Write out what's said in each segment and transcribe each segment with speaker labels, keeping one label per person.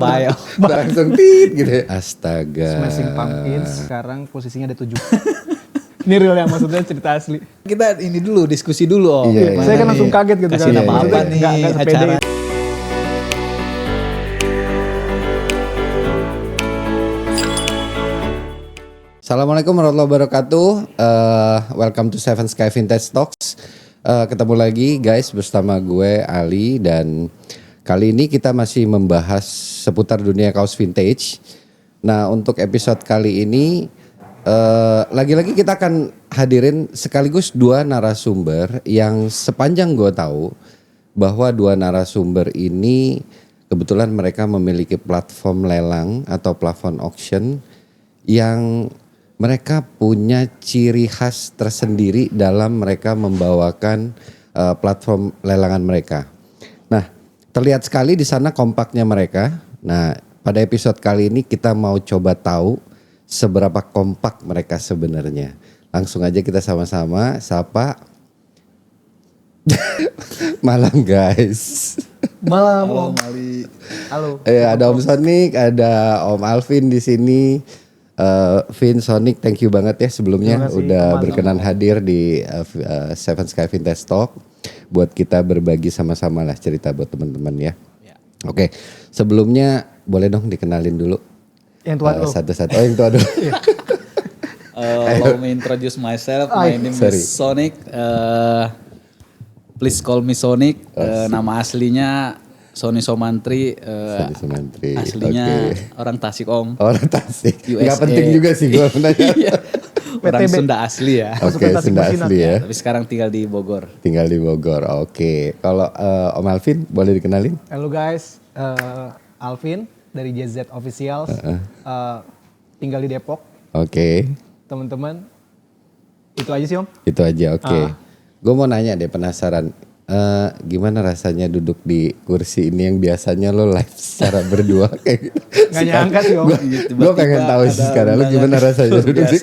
Speaker 1: Bye.
Speaker 2: Langsung tit gitu ya. Astaga.
Speaker 1: Smashing Pumpkins sekarang posisinya ada 7. Ini real yang maksudnya cerita asli.
Speaker 3: Kita ini dulu diskusi dulu Om.
Speaker 2: Iya,
Speaker 1: Saya kan langsung kaget gitu
Speaker 3: Kasih
Speaker 1: kan.
Speaker 3: nama apa
Speaker 1: Maksudnya
Speaker 3: nih
Speaker 1: nggak sepede
Speaker 3: acara.
Speaker 1: gitu.
Speaker 2: Assalamualaikum warahmatullahi wabarakatuh. Welcome to Seven Sky Vintage Talks. Ketemu lagi guys bersama gue Ali, dan kali ini kita masih membahas seputar dunia kaos vintage. Nah, untuk episode kali ini lagi-lagi kita akan hadirin sekaligus dua narasumber yang sepanjang gue tahu bahwa dua narasumber ini kebetulan mereka memiliki platform lelang atau platform auction yang mereka punya ciri khas tersendiri dalam mereka membawakan platform lelangan mereka. Nah, terlihat sekali di sana kompaknya mereka. Nah, pada episode kali ini kita mau coba tahu seberapa kompak mereka sebenarnya. Langsung aja kita sama-sama sapa. Malam guys.
Speaker 1: Malam
Speaker 3: Halo
Speaker 1: Om.
Speaker 3: Mali.
Speaker 1: Halo.
Speaker 2: Ada Om Sonic, ada Om Alvin di sini. Vin, Sonic, thank you banget ya sebelumnya
Speaker 1: Terima kasih,
Speaker 2: udah
Speaker 1: teman-teman.
Speaker 2: berkenan hadir di Seven Sky Vintage Talk buat kita berbagi sama-sama lah cerita buat teman-teman ya. Oke, sebelumnya boleh dong dikenalin dulu.
Speaker 1: Yang tua dulu.
Speaker 2: Satu-satu. Oh, yang tua dulu.
Speaker 3: Allow me introduce myself. My name
Speaker 2: Sorry.
Speaker 3: is Sonic. Please call me Sonic. Nama aslinya Sony Somantri.
Speaker 2: Sony Somantri,
Speaker 3: Aslinya
Speaker 2: oke.
Speaker 3: orang Tasik Om.
Speaker 2: Orang Tasik.
Speaker 3: USA.
Speaker 2: Nggak penting juga sih gue nanya.
Speaker 3: Iya. Orang
Speaker 1: PTB.
Speaker 3: Sunda asli ya.
Speaker 2: Oke,
Speaker 1: Masuk ke Tasik
Speaker 2: Sunda
Speaker 1: Bersinar.
Speaker 2: asli ya.
Speaker 3: Tapi sekarang tinggal di Bogor.
Speaker 2: Tinggal di Bogor. Oke. Kalau Om Alvin boleh dikenalin?
Speaker 1: Halo guys, Alvin dari JZ Officials. Tinggal di Depok,
Speaker 2: Oke.
Speaker 1: teman-teman. Itu aja sih Om.
Speaker 2: Itu aja, oke. Gue mau nanya deh, penasaran. Gimana rasanya duduk di kursi ini yang biasanya lo live secara berdua kayak gitu?
Speaker 1: Gak nyangka sih Om.
Speaker 2: Gue pengen tahu sih sekarang lo gimana rasanya duduk di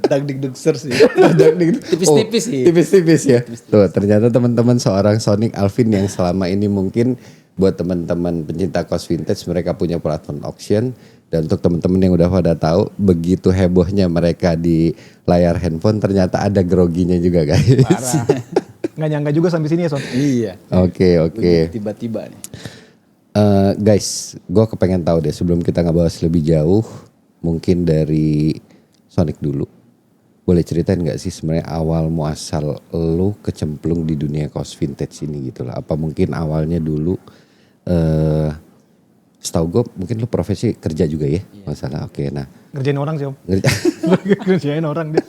Speaker 3: Dagdikdukser sih.
Speaker 2: Oh,
Speaker 3: Tipis-tipis sih.
Speaker 2: Tipis-tipis ya. Tuh ternyata teman-teman seorang Sonic Alvin yang selama ini mungkin buat teman-teman pencinta kaos vintage mereka punya platform auction. Dan untuk teman-teman yang udah pada tahu begitu hebohnya mereka di layar handphone ternyata ada groginya juga guys.
Speaker 1: Parah. Gak nyangka juga sampai sini ya Son.
Speaker 3: Iya.
Speaker 2: Oke.
Speaker 3: Tiba-tiba nih.
Speaker 2: Guys, gue kepengen tahu deh sebelum kita ngebahas lebih jauh, mungkin dari Sonic dulu. Boleh ceritain nggak sih sebenarnya awal muasal lu kecemplung di dunia kaos vintage ini gitu lah? Apa mungkin awalnya dulu, setahu gue mungkin lu profesi kerja juga ya, masalah. Oke, nah.
Speaker 1: Ngerjain orang sih Om.
Speaker 2: Ngerti-
Speaker 1: Ngerjain orang dia.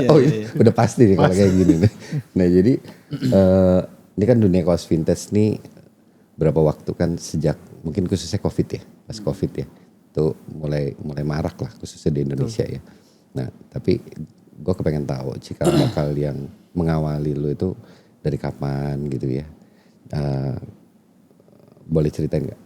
Speaker 2: Oh iya, udah pasti nih kalau kayak gini nih. Nah jadi ini kan dunia kaos vintage nih berapa waktu kan sejak mungkin khususnya Covid ya, pas Covid ya, tuh mulai marak lah khususnya di Indonesia ya. Nah tapi gue kepengen tahu cikal bakal yang mengawali lu itu dari kapan gitu ya. Boleh ceritain nggak?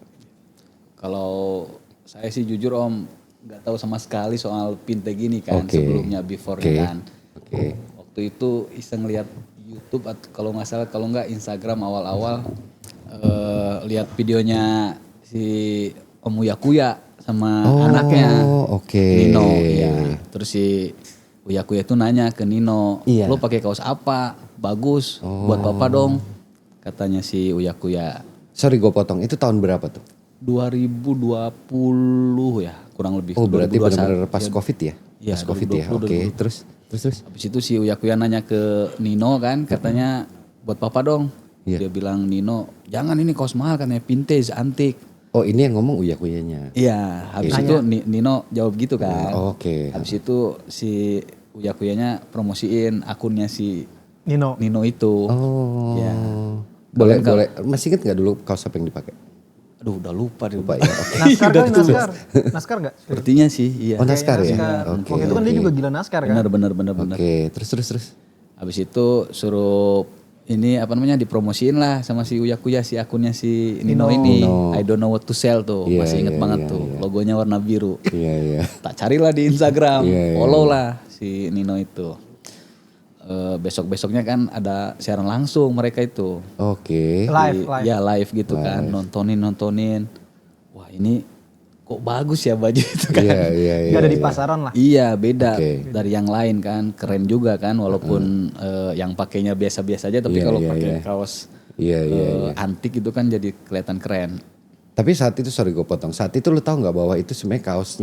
Speaker 3: Kalau saya sih jujur Om nggak tahu sama sekali soal fintech gini kan.
Speaker 2: Oke.
Speaker 3: Sebelumnya before-nya kan.
Speaker 2: Oke.
Speaker 3: Waktu itu iseng lihat YouTube atau kalau nggak salah kalau nggak Instagram awal-awal lihat videonya si Om Uya Kuya sama anaknya
Speaker 2: oke.
Speaker 3: Nino. Iya. Terus si Uya Kuya itu nanya ke Nino,
Speaker 2: Iya.
Speaker 3: lo pakai kaos apa? Bagus, buat bapak dong. Katanya si Uya Kuya.
Speaker 2: Sorry gue potong, itu tahun berapa tuh?
Speaker 3: 2020 ya kurang lebih.
Speaker 2: Oh berarti
Speaker 3: 2021.
Speaker 2: benar-benar pas Covid ya?
Speaker 3: Iya,
Speaker 2: Pas Covid ya,
Speaker 3: 2020,
Speaker 2: oke. Terus?
Speaker 3: Habis itu si Uya Kuya nanya ke Nino kan, katanya buat papa dong.
Speaker 2: Iya.
Speaker 3: Dia bilang Nino, jangan ini kaos mahal kan ya, vintage, antik.
Speaker 2: Oh ini yang ngomong Uya Kuyanya.
Speaker 3: Iya, habis itu Nino jawab gitu kan.
Speaker 2: Oke.
Speaker 3: Habis itu si Uya Kuyanya promosiin akunnya si
Speaker 1: Nino.
Speaker 3: Nino itu.
Speaker 2: Oh.
Speaker 3: Ya.
Speaker 2: Boleh. Masih inget nggak dulu kaos apa yang dipakai?
Speaker 3: Aduh udah lupa deh.
Speaker 2: Lupa ya. Oke.
Speaker 1: Naskar kan Naskar. Naskar gak?
Speaker 3: Sepertinya sih, iya.
Speaker 2: Oh naskar ya.
Speaker 1: Naskar.
Speaker 2: Oke.
Speaker 1: Waktu itu kan dia juga gila Naskar kan.
Speaker 3: Benar.
Speaker 2: Oke. Terus.
Speaker 3: Habis itu suruh ini apa namanya dipromosiin lah sama si Uya Kuya si akunnya si Nino ini.
Speaker 2: Nino.
Speaker 3: I don't know what to sell tuh.
Speaker 2: Iya,
Speaker 3: Masih inget
Speaker 2: iya,
Speaker 3: banget
Speaker 2: iya,
Speaker 3: tuh.
Speaker 2: iya.
Speaker 3: Logonya warna biru.
Speaker 2: Iya.
Speaker 3: Tak carilah di Instagram.
Speaker 2: Iya, iya,
Speaker 3: Follow lah si Nino itu. Besok-besoknya kan ada siaran langsung mereka itu.
Speaker 2: Oke.
Speaker 1: Live.
Speaker 3: Ya live gitu kan. Nontonin. Wah ini kok bagus ya baju itu kan.
Speaker 2: Iya.
Speaker 1: Gak ada di pasaran lah.
Speaker 3: Iya beda
Speaker 2: Oke.
Speaker 3: dari yang lain kan, keren juga kan walaupun yang pakainya biasa-biasa aja, tapi
Speaker 2: Iya,
Speaker 3: kalau
Speaker 2: iya,
Speaker 3: pakai
Speaker 2: iya.
Speaker 3: kaos
Speaker 2: Iya.
Speaker 3: antik itu kan jadi kelihatan keren.
Speaker 2: Tapi saat itu, sorry gue potong, saat itu lu tahu nggak bahwa itu sebenarnya kaos,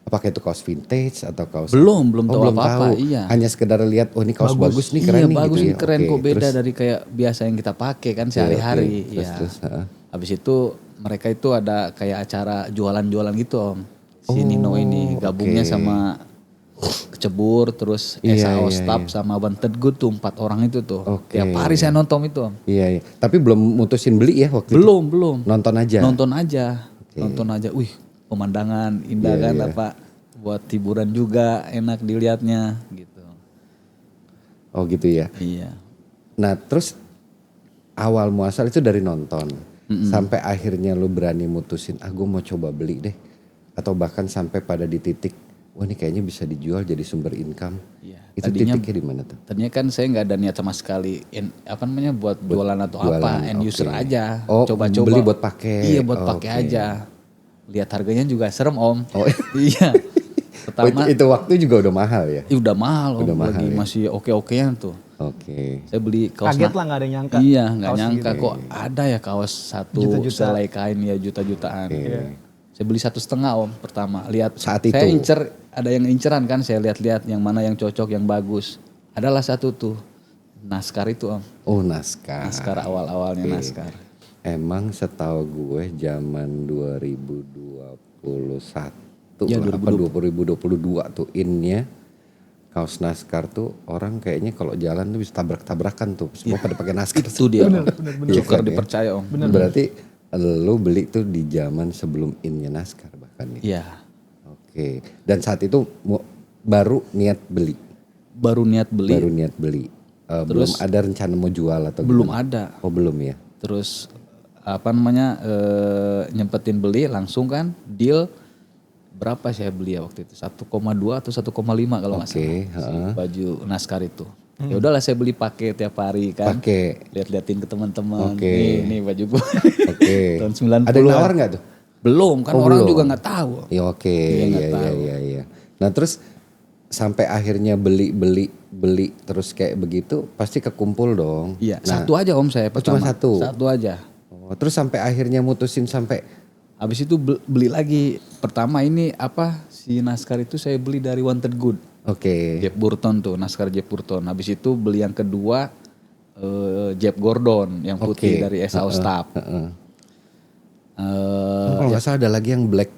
Speaker 2: apakah itu kaos vintage atau kaos?
Speaker 3: Belum tahu
Speaker 2: belum
Speaker 3: apa-apa,
Speaker 2: tahu.
Speaker 3: iya.
Speaker 2: Hanya sekedar lihat, oh ini kaos bagus nih, keren
Speaker 3: Iya
Speaker 2: nih
Speaker 3: bagus
Speaker 2: gitu
Speaker 3: nih
Speaker 2: ya.
Speaker 3: keren,
Speaker 2: Oke,
Speaker 3: kok beda
Speaker 2: terus-
Speaker 3: dari kayak biasa yang kita pakai kan sehari-hari.
Speaker 2: oke.
Speaker 3: Iya.
Speaker 2: Terus,
Speaker 3: Habis itu mereka itu ada kayak acara jualan-jualan gitu Om. Si Nino ini gabungnya
Speaker 2: oke.
Speaker 3: sama Kecebur, terus
Speaker 2: Iya,
Speaker 3: SAO
Speaker 2: iya,
Speaker 3: Staff sama Wanted Good tuh 4 orang itu tuh.
Speaker 2: Oke.
Speaker 3: Tiap hari saya nonton itu Om.
Speaker 2: Iya. Tapi belum mutusin beli ya waktu itu?
Speaker 3: Belum.
Speaker 2: Nonton aja?
Speaker 3: Nonton aja. Wih, pemandangan indah
Speaker 2: Iya,
Speaker 3: kan
Speaker 2: iya.
Speaker 3: apa. Buat hiburan juga, enak dilihatnya gitu.
Speaker 2: Oh gitu ya.
Speaker 3: Iya.
Speaker 2: Nah terus awal muasal itu dari nonton. Sampai akhirnya lu berani mutusin, gue mau coba beli deh. Atau bahkan sampai pada di titik, wah ini kayaknya bisa dijual jadi sumber income.
Speaker 3: Iya.
Speaker 2: Itu titiknya di mana tuh?
Speaker 3: Tadinya kan saya nggak ada niat sama sekali buat jualan atau
Speaker 2: jualan,
Speaker 3: apa, end user
Speaker 2: oke.
Speaker 3: aja.
Speaker 2: Oh,
Speaker 3: Coba-coba.
Speaker 2: beli buat pakai.
Speaker 3: Iya buat pakai
Speaker 2: Oke.
Speaker 3: aja. Lihat harganya juga serem Om.
Speaker 2: Oh.
Speaker 3: Iya.
Speaker 2: Oh,
Speaker 3: Pertama,
Speaker 2: itu waktu juga udah mahal ya?
Speaker 3: udah mahal Om.
Speaker 2: Udah mahal
Speaker 3: Lagi
Speaker 2: ya?
Speaker 3: masih oke-okean tuh.
Speaker 2: Oke.
Speaker 3: Saya beli kaos.
Speaker 1: Kaget lah gak ada yang nyangka.
Speaker 3: Iya nggak
Speaker 1: Kaos
Speaker 3: nyangka
Speaker 1: segitu.
Speaker 3: kok ada ya kaos satu
Speaker 1: Juta-juta.
Speaker 3: selai kain ya juta-jutaan.
Speaker 1: Iya.
Speaker 3: Saya beli 1,5 Om pertama. Lihat
Speaker 2: Saat
Speaker 3: saya
Speaker 2: itu?
Speaker 3: incer, ada yang inceran kan, saya lihat-lihat yang mana yang cocok, yang bagus. Adalah satu tuh Naskar itu Om.
Speaker 2: Oh naskah.
Speaker 3: Naskar awal-awalnya Naskar.
Speaker 2: Emang setahu gue zaman 2021
Speaker 3: Ya,
Speaker 2: lah, apa 2022 tuh innya kaos naskar tuh orang kayaknya kalau jalan tuh bisa tabrak-tabrakan tuh. Semua pada pakai naskar.
Speaker 3: Itu dia Om.
Speaker 2: Iya
Speaker 3: Syukur
Speaker 2: kan, ya?
Speaker 3: dipercaya Om.
Speaker 2: Berarti lu beli tuh di zaman sebelum innya naskar bahkan ya.
Speaker 3: Iya.
Speaker 2: Oke. Dan saat itu baru niat beli.
Speaker 3: Baru niat beli.
Speaker 2: Baru niat beli. Belum ada rencana mau jual atau
Speaker 3: Belum
Speaker 2: gimana?
Speaker 3: ada.
Speaker 2: Oh belum ya.
Speaker 3: Terus nyempetin beli langsung kan deal. Berapa saya beli ya waktu itu? 1,2 atau 1,5 kalau nggak
Speaker 2: Oke,
Speaker 3: salah. Si baju Naskar itu. Ya udahlah saya beli pakai tiap hari kan.
Speaker 2: Pakai.
Speaker 3: Lihat-liatin ke teman-teman.
Speaker 2: Oke.
Speaker 3: Nih baju gue.
Speaker 2: Oke.
Speaker 3: Tahun 90.
Speaker 2: Ada yang nawar nggak tuh?
Speaker 3: Belum kan
Speaker 2: Oh,
Speaker 3: orang
Speaker 2: belum.
Speaker 3: juga nggak tahu.
Speaker 2: Ya oke.
Speaker 3: Iya, nggak
Speaker 2: Iya
Speaker 3: tahu.
Speaker 2: iya. Nah terus sampai akhirnya beli terus kayak begitu pasti kekumpul dong.
Speaker 3: Iya,
Speaker 2: Nah,
Speaker 3: satu aja Om saya
Speaker 2: cuma
Speaker 3: pertama.
Speaker 2: satu?
Speaker 3: Satu aja.
Speaker 2: oh, terus sampai akhirnya mutusin sampai
Speaker 3: Habis itu beli lagi. Pertama ini si Naskar itu saya beli dari Wanted Good.
Speaker 2: oke.
Speaker 3: Jeff Burton tuh, Naskar Jeff Burton. Habis itu beli yang kedua Jeff Gordon yang putih
Speaker 2: Oke.
Speaker 3: dari SAO Staff.
Speaker 2: Kalau nggak salah ada lagi yang black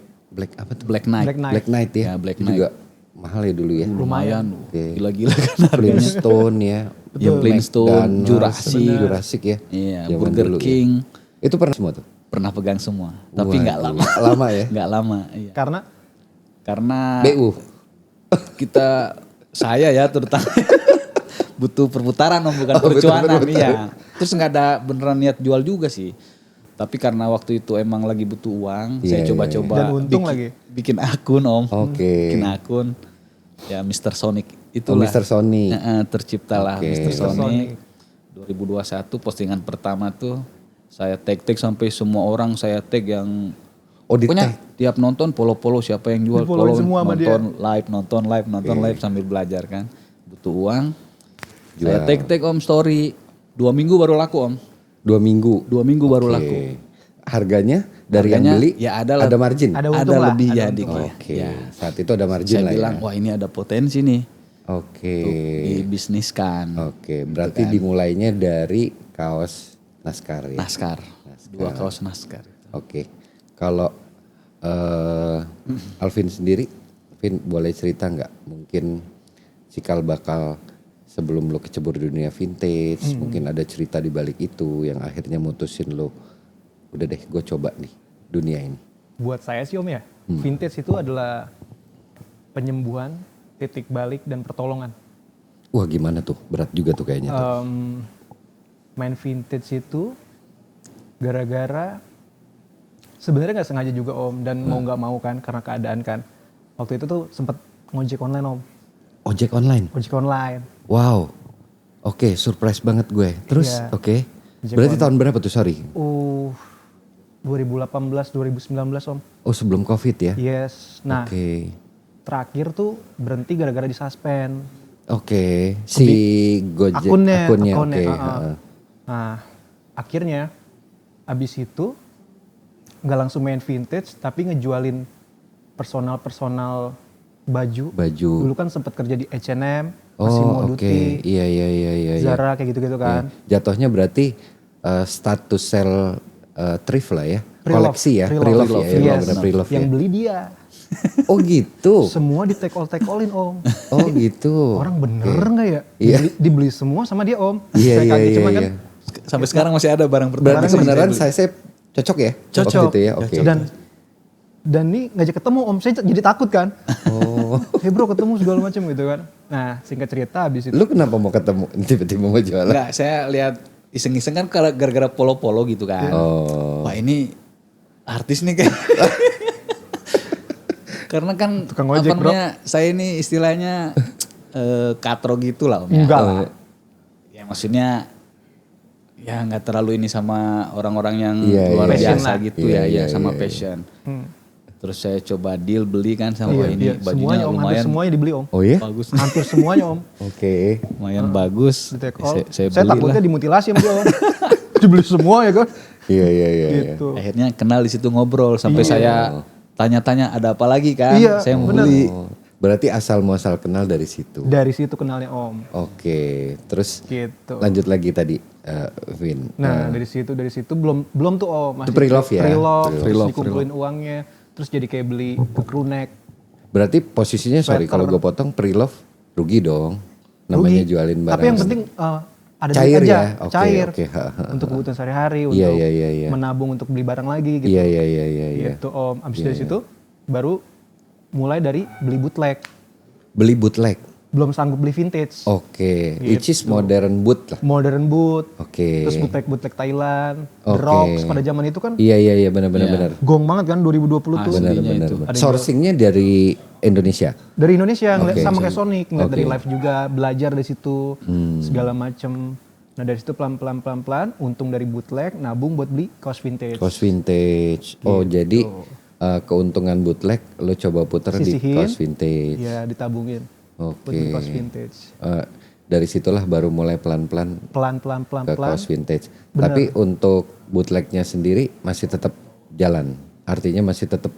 Speaker 2: apa tuh?
Speaker 3: Black Knight.
Speaker 1: Black Knight.
Speaker 2: Black Knight ya.
Speaker 3: Ya, Black
Speaker 2: Itu
Speaker 3: Knight.
Speaker 2: juga mahal ya dulu ya.
Speaker 3: Lumayan.
Speaker 2: Oke.
Speaker 3: Gila-gila kan harganya.
Speaker 2: Flintstone ya.
Speaker 3: Ya, Flintstone, Jurassic.
Speaker 2: ya.
Speaker 3: Iya,
Speaker 2: Zaman
Speaker 3: Burger
Speaker 2: dulu ya.
Speaker 3: King.
Speaker 2: Itu pernah semua tuh?
Speaker 3: Pernah pegang semua. Tapi nggak
Speaker 2: Waduh,
Speaker 3: lama.
Speaker 2: Lama ya?
Speaker 3: Nggak lama. Iya. Karena
Speaker 2: BU.
Speaker 3: saya ya terutama butuh perputaran Om, bukan
Speaker 2: Oh, butuh
Speaker 3: percuanan.
Speaker 2: perputaran.
Speaker 3: Iya. Terus nggak ada beneran niat jual juga sih. Tapi karena waktu itu emang lagi butuh uang,
Speaker 2: Iya,
Speaker 3: saya
Speaker 2: iya,
Speaker 3: coba-coba
Speaker 1: Dan untung lagi.
Speaker 3: bikin akun Om.
Speaker 2: Oke.
Speaker 3: Bikin akun. Ya Mr. Sonic
Speaker 2: Oh,
Speaker 3: itulah.
Speaker 2: Mr. Sony.
Speaker 3: Terciptalah
Speaker 2: Oke.
Speaker 3: Mr.
Speaker 1: Mr.
Speaker 3: Sonic. 2021 postingan pertama tuh saya tag sampai semua orang saya tag yang
Speaker 2: Oh, di
Speaker 3: pokoknya
Speaker 2: tag.
Speaker 3: tiap nonton follow siapa yang jual
Speaker 1: Di-followin
Speaker 3: follow,
Speaker 1: semua sama dia.
Speaker 3: nonton live sambil belajar kan. Butuh uang.
Speaker 2: Jual.
Speaker 3: Saya tag Om story. 2 minggu baru laku Om.
Speaker 2: 2 minggu.
Speaker 3: 2 minggu baru
Speaker 2: Oke.
Speaker 3: laku.
Speaker 2: Harganya dari
Speaker 3: Harganya,
Speaker 2: yang beli
Speaker 3: ya ada
Speaker 2: margin.
Speaker 1: Ada
Speaker 3: Ada
Speaker 1: untung lah.
Speaker 3: lebih
Speaker 1: ada
Speaker 3: ya
Speaker 1: untung.
Speaker 3: dikit.
Speaker 2: Oke.
Speaker 3: Ya.
Speaker 2: Saat itu ada margin
Speaker 3: Saya
Speaker 2: lah
Speaker 3: bilang
Speaker 2: ya.
Speaker 3: wah ini ada potensi nih.
Speaker 2: Oke.
Speaker 3: Dibisniskan.
Speaker 2: Oke, berarti dimulainya dari kaos Naskar ya.
Speaker 3: Naskar. 2 kaos Naskar.
Speaker 2: Oke. Kalau Alvin sendiri, Alvin boleh cerita nggak? Mungkin cikal bakal sebelum lo kecebur dunia vintage, mungkin ada cerita di balik itu yang akhirnya mutusin lo, udah deh gue coba nih dunia ini.
Speaker 1: Buat saya sih Om ya, vintage itu adalah penyembuhan, titik balik dan pertolongan.
Speaker 2: Wah gimana tuh? Berat juga tuh kayaknya tuh.
Speaker 1: Main vintage itu gara-gara sebenarnya nggak sengaja juga Om, dan mau nggak mau kan karena keadaan kan. Waktu itu tuh sempet ngojek online Om,
Speaker 2: Ojek online?
Speaker 1: ojek online.
Speaker 2: Wow. Oke, surprise banget gue. Terus
Speaker 1: Iya.
Speaker 2: oke.
Speaker 1: Ojek
Speaker 2: Berarti
Speaker 1: online.
Speaker 2: tahun berapa tuh, sorry?
Speaker 1: 2018, 2019 Om.
Speaker 2: Oh sebelum COVID ya?
Speaker 1: Yes. Nah,
Speaker 2: Oke.
Speaker 1: terakhir tuh berhenti gara-gara disuspend.
Speaker 2: Oke. Si Gojek
Speaker 1: Akunnya.
Speaker 2: oke.
Speaker 1: Heeh. Nah, akhirnya abis itu nggak langsung main vintage, tapi ngejualin personal baju. Dulu kan sempat kerja di H&M, Massimo
Speaker 2: oke.
Speaker 1: Dutti,
Speaker 2: Iya.
Speaker 1: Zara kayak gitu-gitu kan.
Speaker 2: Iya. Jatuhnya berarti status sell thrift lah ya.
Speaker 1: Pre-love.
Speaker 2: Koleksi ya.
Speaker 1: Pre-love.
Speaker 2: Pre-love ya.
Speaker 1: Yes.
Speaker 2: Benar pre-love
Speaker 1: Yang
Speaker 2: ya.
Speaker 1: beli dia.
Speaker 2: Oh gitu.
Speaker 1: Semua di take all-in Om.
Speaker 2: Oh gitu.
Speaker 1: Orang bener nggak ya?
Speaker 2: Iya.
Speaker 1: Dibeli semua sama dia Om.
Speaker 2: Iya,
Speaker 1: Saya
Speaker 2: iya,
Speaker 1: kaget,
Speaker 2: iya,
Speaker 1: cuma
Speaker 2: iya.
Speaker 1: kan
Speaker 3: Sampai sekarang masih ada barang
Speaker 2: Berarti
Speaker 3: pertama.
Speaker 2: sebenarnya size cocok ya?
Speaker 1: cocok.
Speaker 2: Waktu itu ya. Oke.
Speaker 1: Dan nih ngajak ketemu Om, saya jadi takut kan.
Speaker 2: Oh.
Speaker 1: Hey bro ketemu segala macam gitu kan. Nah singkat cerita habis itu.
Speaker 2: Lu kenapa mau ketemu tiba-tiba mau jualan?
Speaker 3: Enggak, saya lihat iseng-iseng kan gara-gara polo-polo gitu kan.
Speaker 2: Oh.
Speaker 3: Wah ini artis nih kayak. Karena kan
Speaker 1: Tukang ojek, bro.
Speaker 3: saya ini istilahnya katro gitu lah Om ya.
Speaker 1: Enggak lah.
Speaker 3: Ya maksudnya ya nggak terlalu ini sama orang-orang yang
Speaker 2: Iya,
Speaker 3: luar
Speaker 2: iya.
Speaker 3: biasa
Speaker 1: Passion lah.
Speaker 3: gitu
Speaker 2: Iya,
Speaker 3: ya,
Speaker 2: iya,
Speaker 3: sama
Speaker 2: iya,
Speaker 3: passion.
Speaker 1: Hmm.
Speaker 3: Terus saya coba deal beli kan sama
Speaker 1: Iya,
Speaker 3: ini
Speaker 1: iya.
Speaker 3: bajunya
Speaker 1: Semuanya Om, hampir
Speaker 3: lumayan
Speaker 1: semuanya dibeli Om.
Speaker 2: Oh ya?
Speaker 3: bagus,
Speaker 1: Hampir semuanya Om.
Speaker 2: Oke.
Speaker 3: lumayan bagus.
Speaker 1: Di take all.
Speaker 3: Saya
Speaker 1: Saya
Speaker 3: beli
Speaker 1: takutnya
Speaker 3: lah.
Speaker 1: dimutilasi sama dia Om. Dibeli semua ya kan.
Speaker 2: Iya.
Speaker 1: Gitu.
Speaker 3: Akhirnya kenal di situ ngobrol sampai saya tanya-tanya ada apa lagi kan?
Speaker 1: Iya,
Speaker 3: Saya mau
Speaker 1: bener.
Speaker 3: beli.
Speaker 2: Oh, berarti asal muasal kenal dari situ.
Speaker 1: Dari situ kenalnya Om.
Speaker 2: Oke. Terus
Speaker 1: Gitu.
Speaker 2: lanjut lagi tadi, Vin.
Speaker 1: Nah dari situ belum tuh Om. Masih
Speaker 2: Itu pre-love ya?
Speaker 1: Pre-love, terus
Speaker 3: Pre-love,
Speaker 1: dikumpulin uangnya. Terus jadi kayak beli crew neck.
Speaker 2: Berarti posisinya sorry kalau gue potong pre-love rugi dong. Namanya
Speaker 1: Rugi.
Speaker 2: jualin barang.
Speaker 1: Tapi yang penting ada
Speaker 2: Cair
Speaker 1: duit aja,
Speaker 2: ya? Oke,
Speaker 1: cair.
Speaker 2: oke.
Speaker 1: Untuk kebutuhan sehari-hari,
Speaker 2: Iya,
Speaker 1: untuk
Speaker 2: iya.
Speaker 1: menabung untuk beli barang lagi gitu.
Speaker 2: Iya.
Speaker 1: Gitu Om. Abis dari situ baru mulai dari beli bootleg.
Speaker 2: Beli bootleg.
Speaker 1: Belum sanggup beli vintage.
Speaker 2: Oke. Which is modern boot lah.
Speaker 1: Modern boot.
Speaker 2: Oke.
Speaker 1: Terus bootleg Thailand. The
Speaker 2: Oke.
Speaker 1: Rocks pada zaman itu kan
Speaker 2: Iya benar.
Speaker 1: gong banget kan 2020 tuh.
Speaker 2: Benar.
Speaker 3: itu.
Speaker 1: Ada yang
Speaker 2: Sourcingnya dari Indonesia.
Speaker 1: Dari Indonesia ngeliat
Speaker 2: Oke.
Speaker 1: sama kayak Sonic, ngeliat dari
Speaker 2: Oke.
Speaker 1: live juga, belajar dari situ segala macem. Nah dari situ pelan-pelan untung dari bootleg, nabung buat beli kaos vintage.
Speaker 2: Kaos vintage. Oh jadi keuntungan bootleg lo coba puter di
Speaker 1: Sisihin.
Speaker 2: kaos vintage.
Speaker 1: Ya ditabungin buat
Speaker 2: Oke.
Speaker 1: beli kaos vintage.
Speaker 2: Dari situlah baru mulai pelan-pelan
Speaker 1: Pelan-pelan
Speaker 2: ke kaos vintage. Tapi untuk bootlegnya sendiri masih tetap jalan. Artinya masih tetap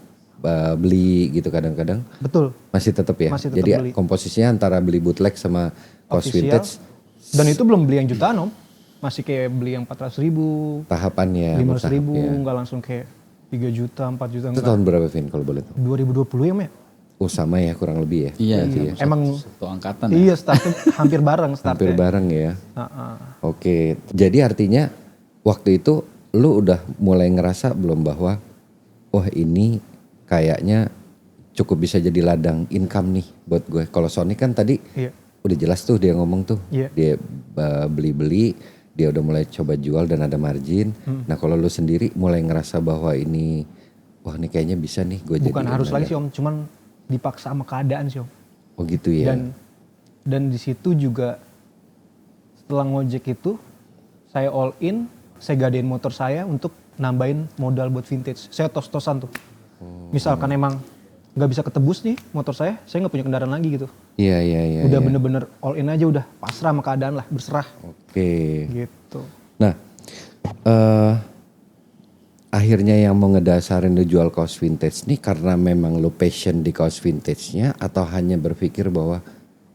Speaker 2: beli gitu kadang-kadang.
Speaker 1: Betul.
Speaker 2: Masih tetap ya.
Speaker 1: Masih tetap
Speaker 2: Jadi
Speaker 1: beli.
Speaker 2: komposisinya antara beli bootleg sama kaos
Speaker 1: Official.
Speaker 2: vintage
Speaker 1: Dan itu belum beli yang jutaan Om. Masih kayak beli yang 400.000,
Speaker 2: tahapannya.
Speaker 1: 500.000,
Speaker 2: bertahap, ya.
Speaker 1: nggak langsung kayak 3 juta, 4 juta.
Speaker 2: Itu
Speaker 1: Enggak.
Speaker 2: tahun berapa Vin kalau boleh tahu?
Speaker 1: 2020 ya Om ya?
Speaker 2: Oh sama ya kurang lebih ya.
Speaker 3: Iya,
Speaker 2: Berarti ya.
Speaker 1: Emang
Speaker 3: satu angkatan ya.
Speaker 1: iya startnya hampir bareng
Speaker 2: Hampir
Speaker 1: startnya.
Speaker 2: bareng ya.
Speaker 1: Heeh.
Speaker 2: Oke, jadi artinya waktu itu lu udah mulai ngerasa belum bahwa wah ini kayaknya cukup bisa jadi ladang income nih buat gue. Kalau Sonic kan tadi
Speaker 1: Iya.
Speaker 2: udah jelas tuh dia ngomong tuh.
Speaker 1: Iya.
Speaker 2: Dia beli-beli, dia udah mulai coba jual dan ada margin. Nah kalau lu sendiri mulai ngerasa bahwa ini wah ini kayaknya bisa nih gue jadi.
Speaker 1: Bukan harus lagi sih Om, cuman dipaksa sama keadaan sih Om.
Speaker 2: Oh gitu ya.
Speaker 1: Dan di situ juga setelah ngojek itu saya all in, saya gadein motor saya untuk nambahin modal buat vintage. Saya tos-tosan tuh. Misalkan emang nggak bisa ketebus nih motor saya nggak punya kendaraan lagi gitu.
Speaker 2: Iya.
Speaker 1: Udah bener-bener all in aja, udah pasrah sama keadaan lah, berserah
Speaker 2: Oke.
Speaker 1: gitu.
Speaker 2: Nah, akhirnya yang mau ngedasarin lu jual kaos vintage nih karena memang lu passion di kaos vintage-nya atau hanya berpikir bahwa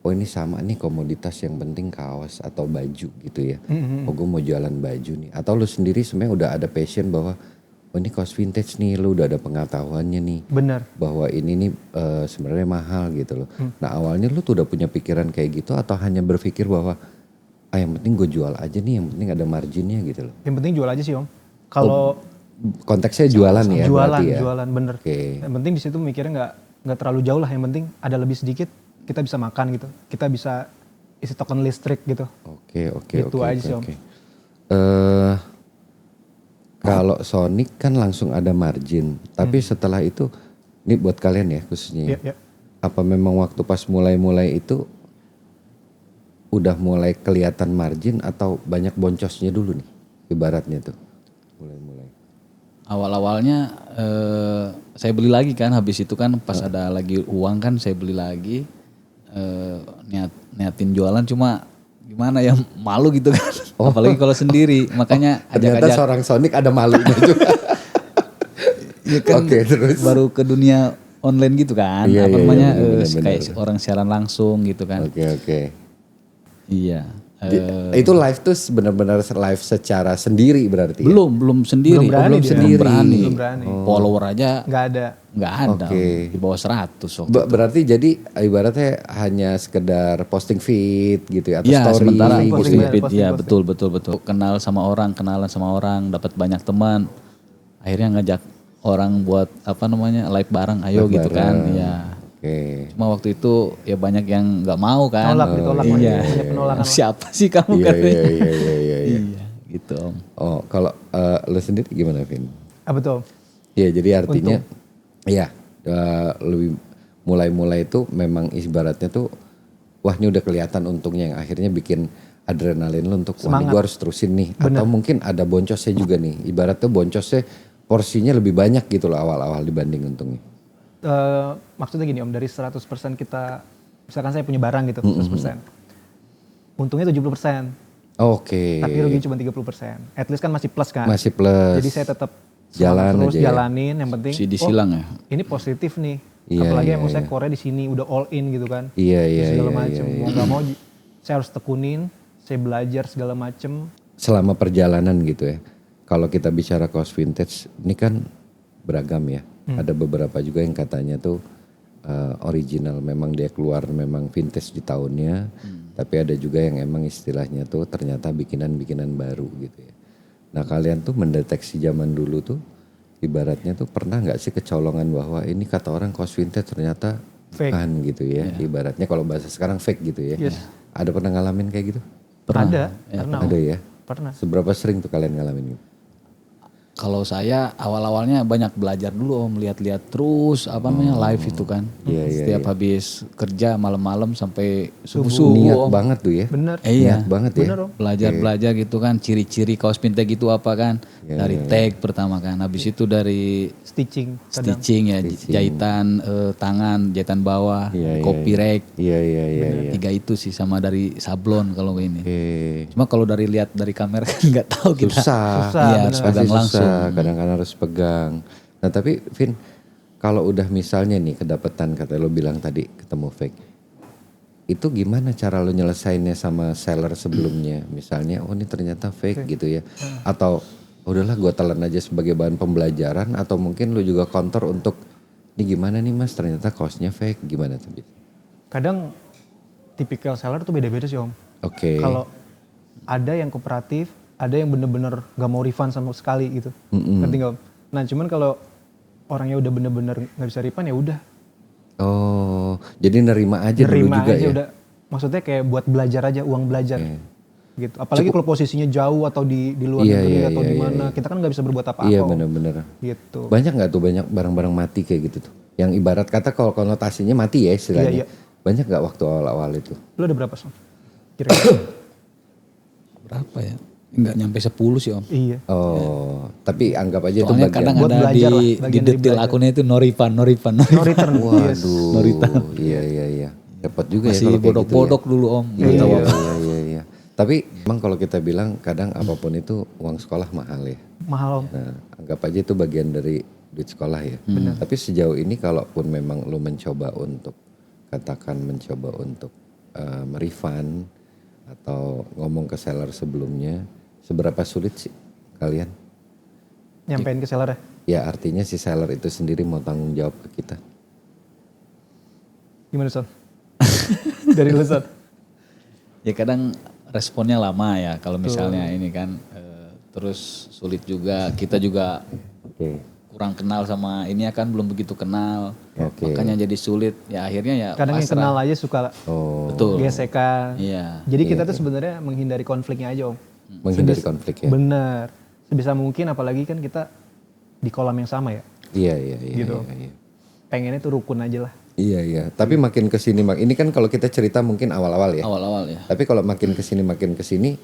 Speaker 2: oh ini sama nih komoditas yang penting kaos atau baju gitu ya. Oh gue mau jualan baju nih. Atau lu sendiri sebenarnya udah ada passion bahwa oh ini kaos vintage nih, lu udah ada pengetahuannya nih.
Speaker 1: Bener.
Speaker 2: Bahwa ini nih sebenarnya mahal gitu loh. Nah awalnya lu tuh udah punya pikiran kayak gitu atau hanya berpikir bahwa yang penting gue jual aja nih, yang penting ada marginnya gitu loh.
Speaker 1: Yang penting jual aja sih Om. Kalau
Speaker 2: Konteksnya jualan ya berarti ya.
Speaker 1: jualan bener.
Speaker 2: Oke.
Speaker 1: Yang penting di situ mikirnya nggak terlalu jauh lah. Yang penting ada lebih sedikit kita bisa makan gitu. Kita bisa isi token listrik gitu.
Speaker 2: Oke.
Speaker 1: Gitu aja sih, Om.
Speaker 2: Kalau Sonic kan langsung ada margin, tapi setelah itu, ini buat kalian ya khususnya.
Speaker 1: Iya.
Speaker 2: Apa memang waktu pas mulai-mulai itu udah mulai kelihatan margin atau banyak boncosnya dulu nih, ibaratnya tuh, mulai-mulai.
Speaker 3: Awal-awalnya saya beli lagi kan, habis itu kan pas ada lagi uang kan saya beli lagi. Niatin jualan cuma gimana ya, malu gitu kan. Apalagi kalau sendiri, makanya
Speaker 2: Ternyata
Speaker 3: ajak-ajak.
Speaker 2: seorang Sonic ada malunya juga.
Speaker 3: Ya kan
Speaker 2: Oke, terus.
Speaker 3: baru ke dunia online gitu kan.
Speaker 2: Iya,
Speaker 3: apa
Speaker 2: iya,
Speaker 3: namanya
Speaker 2: iya, benar-benar.
Speaker 3: kayak orang siaran langsung gitu kan.
Speaker 2: Oke.
Speaker 3: Iya.
Speaker 2: Itu live tuh benar-benar live secara sendiri berarti ya?
Speaker 3: Belum sendiri.
Speaker 1: Belum berani dia.
Speaker 3: Belum berani.
Speaker 1: Belum berani.
Speaker 3: Follower aja
Speaker 1: Nggak ada.
Speaker 3: nggak ada.
Speaker 2: Oke.
Speaker 3: Di bawah 100 waktu itu.
Speaker 2: Berarti jadi ibaratnya hanya sekedar posting feed gitu ya atau
Speaker 3: Iya,
Speaker 2: story
Speaker 3: sementara
Speaker 2: gitu
Speaker 3: posting
Speaker 2: ya?
Speaker 3: feed,
Speaker 1: posting,
Speaker 3: ya
Speaker 1: posting.
Speaker 3: betul. Kenalan sama orang, dapat banyak teman. Akhirnya ngajak orang buat apa namanya live bareng, ayo
Speaker 2: Live
Speaker 3: gitu kan.
Speaker 2: bareng.
Speaker 3: Iya.
Speaker 2: Oke.
Speaker 3: Cuma waktu itu ya banyak yang nggak mau kan.
Speaker 1: Ditolak,
Speaker 3: Iya.
Speaker 1: banyak penolakan.
Speaker 3: Siapa sih kamu
Speaker 2: Iya,
Speaker 3: katanya?
Speaker 2: iya.
Speaker 3: Iya, gitu Om.
Speaker 2: Oh, kalau lu sendiri gimana, Vin?
Speaker 1: Apa tuh?
Speaker 2: Iya, jadi artinya iya lebih mulai itu memang ibaratnya tuh wah ini udah kelihatan untungnya yang akhirnya bikin adrenalin lu untuk wah ini gue harus terusin nih. Atau mungkin ada boncosnya juga nih. Ibaratnya boncosnya porsinya lebih banyak gitu loh awal-awal dibanding untungnya.
Speaker 1: Maksudnya gini Om, dari 100% kita, misalkan saya punya barang gitu 100%. Untungnya 70%.
Speaker 2: Oke.
Speaker 1: Tapi rugi cuma 30%. At least kan masih plus kan.
Speaker 2: Masih plus.
Speaker 1: Jadi saya tetap
Speaker 2: Jalan
Speaker 1: terus
Speaker 2: aja ya.
Speaker 1: jalanin, yang penting
Speaker 3: Si disilang ya.
Speaker 1: ini positif nih.
Speaker 2: Iya,
Speaker 1: Apalagi
Speaker 2: iya,
Speaker 1: emang saya core di sini udah all in gitu kan.
Speaker 2: Iya,
Speaker 1: Segala
Speaker 2: iya,
Speaker 1: macem. Mau nggak mau saya harus tekunin, saya belajar segala macem.
Speaker 2: Selama perjalanan gitu ya. Kalau kita bicara kaos vintage ini kan beragam ya. Ada beberapa juga yang katanya tuh original, memang dia keluar memang vintage di tahunnya. Tapi ada juga yang emang istilahnya tuh ternyata bikinan-bikinan baru gitu ya. Nah kalian tuh mendeteksi zaman dulu tuh ibaratnya tuh pernah nggak sih kecolongan bahwa ini kata orang kaos vintage ternyata
Speaker 1: Fake.
Speaker 2: bukan gitu ya. Ibaratnya kalau bahasa sekarang fake gitu ya.
Speaker 1: Yes.
Speaker 2: Ada pernah ngalamin kayak gitu?
Speaker 1: Ada, karena
Speaker 2: Ada ya.
Speaker 1: pernah.
Speaker 2: Seberapa sering tuh kalian ngalamin gitu?
Speaker 3: Kalau saya awal-awalnya banyak belajar dulu Om, lihat-lihat terus apa namanya live itu kan.
Speaker 2: Iya,
Speaker 3: Setiap habis kerja malam-malam sampai
Speaker 2: Niat
Speaker 3: subuh-subuh Om.
Speaker 2: banget tuh ya.
Speaker 1: Bener.
Speaker 3: Iya.
Speaker 2: Niat banget ya.
Speaker 1: Bener Om.
Speaker 3: Belajar gitu kan, ciri-ciri kaos pintek itu apa kan. Dari tag pertama kan, habis itu dari
Speaker 1: Stitching. Kadang.
Speaker 3: stitching ya, jahitan tangan, jahitan bawah,
Speaker 2: Iya,
Speaker 3: copy rack.
Speaker 2: Iya.
Speaker 3: 3 itu sih, sama dari sablon kalau ini.
Speaker 2: Oke.
Speaker 3: Cuma kalau dari lihat dari kamera kan nggak tahu kita.
Speaker 2: Susah.
Speaker 3: Iya, harus
Speaker 2: Pasti
Speaker 3: pegang
Speaker 2: susah.
Speaker 3: langsung.
Speaker 2: Kadang-kadang harus pegang. Nah tapi Vin, kalau udah misalnya nih kedapetan kata lo bilang tadi ketemu fake. Itu gimana cara lo nyelesainnya sama seller sebelumnya? Misalnya oh ini ternyata fake gitu ya. Atau udahlah gue telan aja sebagai bahan pembelajaran. Atau mungkin lo juga counter untuk ini gimana nih mas ternyata kaosnya fake. Gimana tuh?
Speaker 1: Kadang tipikal seller tuh beda-beda sih Om.
Speaker 2: Oke.
Speaker 1: Kalau ada yang kooperatif, ada yang bener-bener gak mau refund sama sekali gitu. Ngerti gak Om? Nah cuman kalau orangnya udah bener-bener gak bisa refund ya udah.
Speaker 2: Oh jadi nerima aja dulu
Speaker 1: Nerima
Speaker 2: juga
Speaker 1: aja
Speaker 2: ya?
Speaker 1: udah. Maksudnya kayak buat belajar aja, uang belajar. Gitu. Apalagi kalau posisinya jauh atau di luar negeri atau di mana, kita kan nggak bisa berbuat apa-apa.
Speaker 2: Iya
Speaker 1: Om.
Speaker 2: bener-bener.
Speaker 1: Gitu.
Speaker 2: Banyak nggak tuh banyak barang-barang mati kayak gitu tuh? Yang ibarat kata kalau konotasinya mati ya istilahnya.
Speaker 1: Iya.
Speaker 2: Banyak nggak waktu awal-awal itu?
Speaker 1: Lu ada berapa Som? Kira-kira?
Speaker 3: Berapa ya? Enggak nyampe 10 sih Om.
Speaker 1: Iya.
Speaker 2: Oh, tapi anggap aja itu
Speaker 3: Soalnya
Speaker 2: bagian.
Speaker 3: kadang
Speaker 1: Buat
Speaker 3: ada
Speaker 1: belajar lah,
Speaker 3: di
Speaker 1: bagian dari
Speaker 3: detail
Speaker 1: belajar.
Speaker 3: akunnya itu no refund.
Speaker 1: No return. Yes.
Speaker 2: Waduh, iya. Dapat juga ya
Speaker 3: Masih
Speaker 2: kalau kayak gitu ya.
Speaker 3: bodok-bodok dulu Om.
Speaker 2: Iya. Tapi emang kalau kita bilang kadang apapun itu uang sekolah mahal ya.
Speaker 1: Mahal Om.
Speaker 2: Nah, anggap aja itu bagian dari duit sekolah ya. Tapi sejauh ini kalaupun memang lu mencoba untuk katakan mencoba untuk merefund atau ngomong ke seller sebelumnya, seberapa sulit sih kalian?
Speaker 1: Nyampein ke seller ya?
Speaker 2: Ya artinya si seller itu sendiri mau tanggung jawab ke kita.
Speaker 1: Gimana Son? Dari lu Son?
Speaker 3: Ya kadang responnya lama ya kalau misalnya ini kan terus sulit juga, kita juga
Speaker 2: Oke.
Speaker 3: kurang kenal sama ini ya kan, belum begitu kenal.
Speaker 2: Oke.
Speaker 3: Makanya jadi sulit. Ya akhirnya ya
Speaker 1: Kadang yang
Speaker 3: pasrah.
Speaker 1: kenal aja suka
Speaker 2: Oh,
Speaker 3: Betul.
Speaker 1: gesekan.
Speaker 3: Iya.
Speaker 1: Jadi kita tuh sebenarnya menghindari konfliknya aja Om.
Speaker 2: menghindari konflik ya.
Speaker 1: Bener. Sebisa mungkin apalagi kan kita di kolam yang sama ya.
Speaker 2: Iya.
Speaker 1: Gitu.
Speaker 2: Iya.
Speaker 1: Pengennya tuh rukun aja lah.
Speaker 2: Iya. Tapi makin kesini, ini kan kalau kita cerita mungkin awal-awal ya.
Speaker 3: Awal-awal ya.
Speaker 2: Tapi kalau makin kesini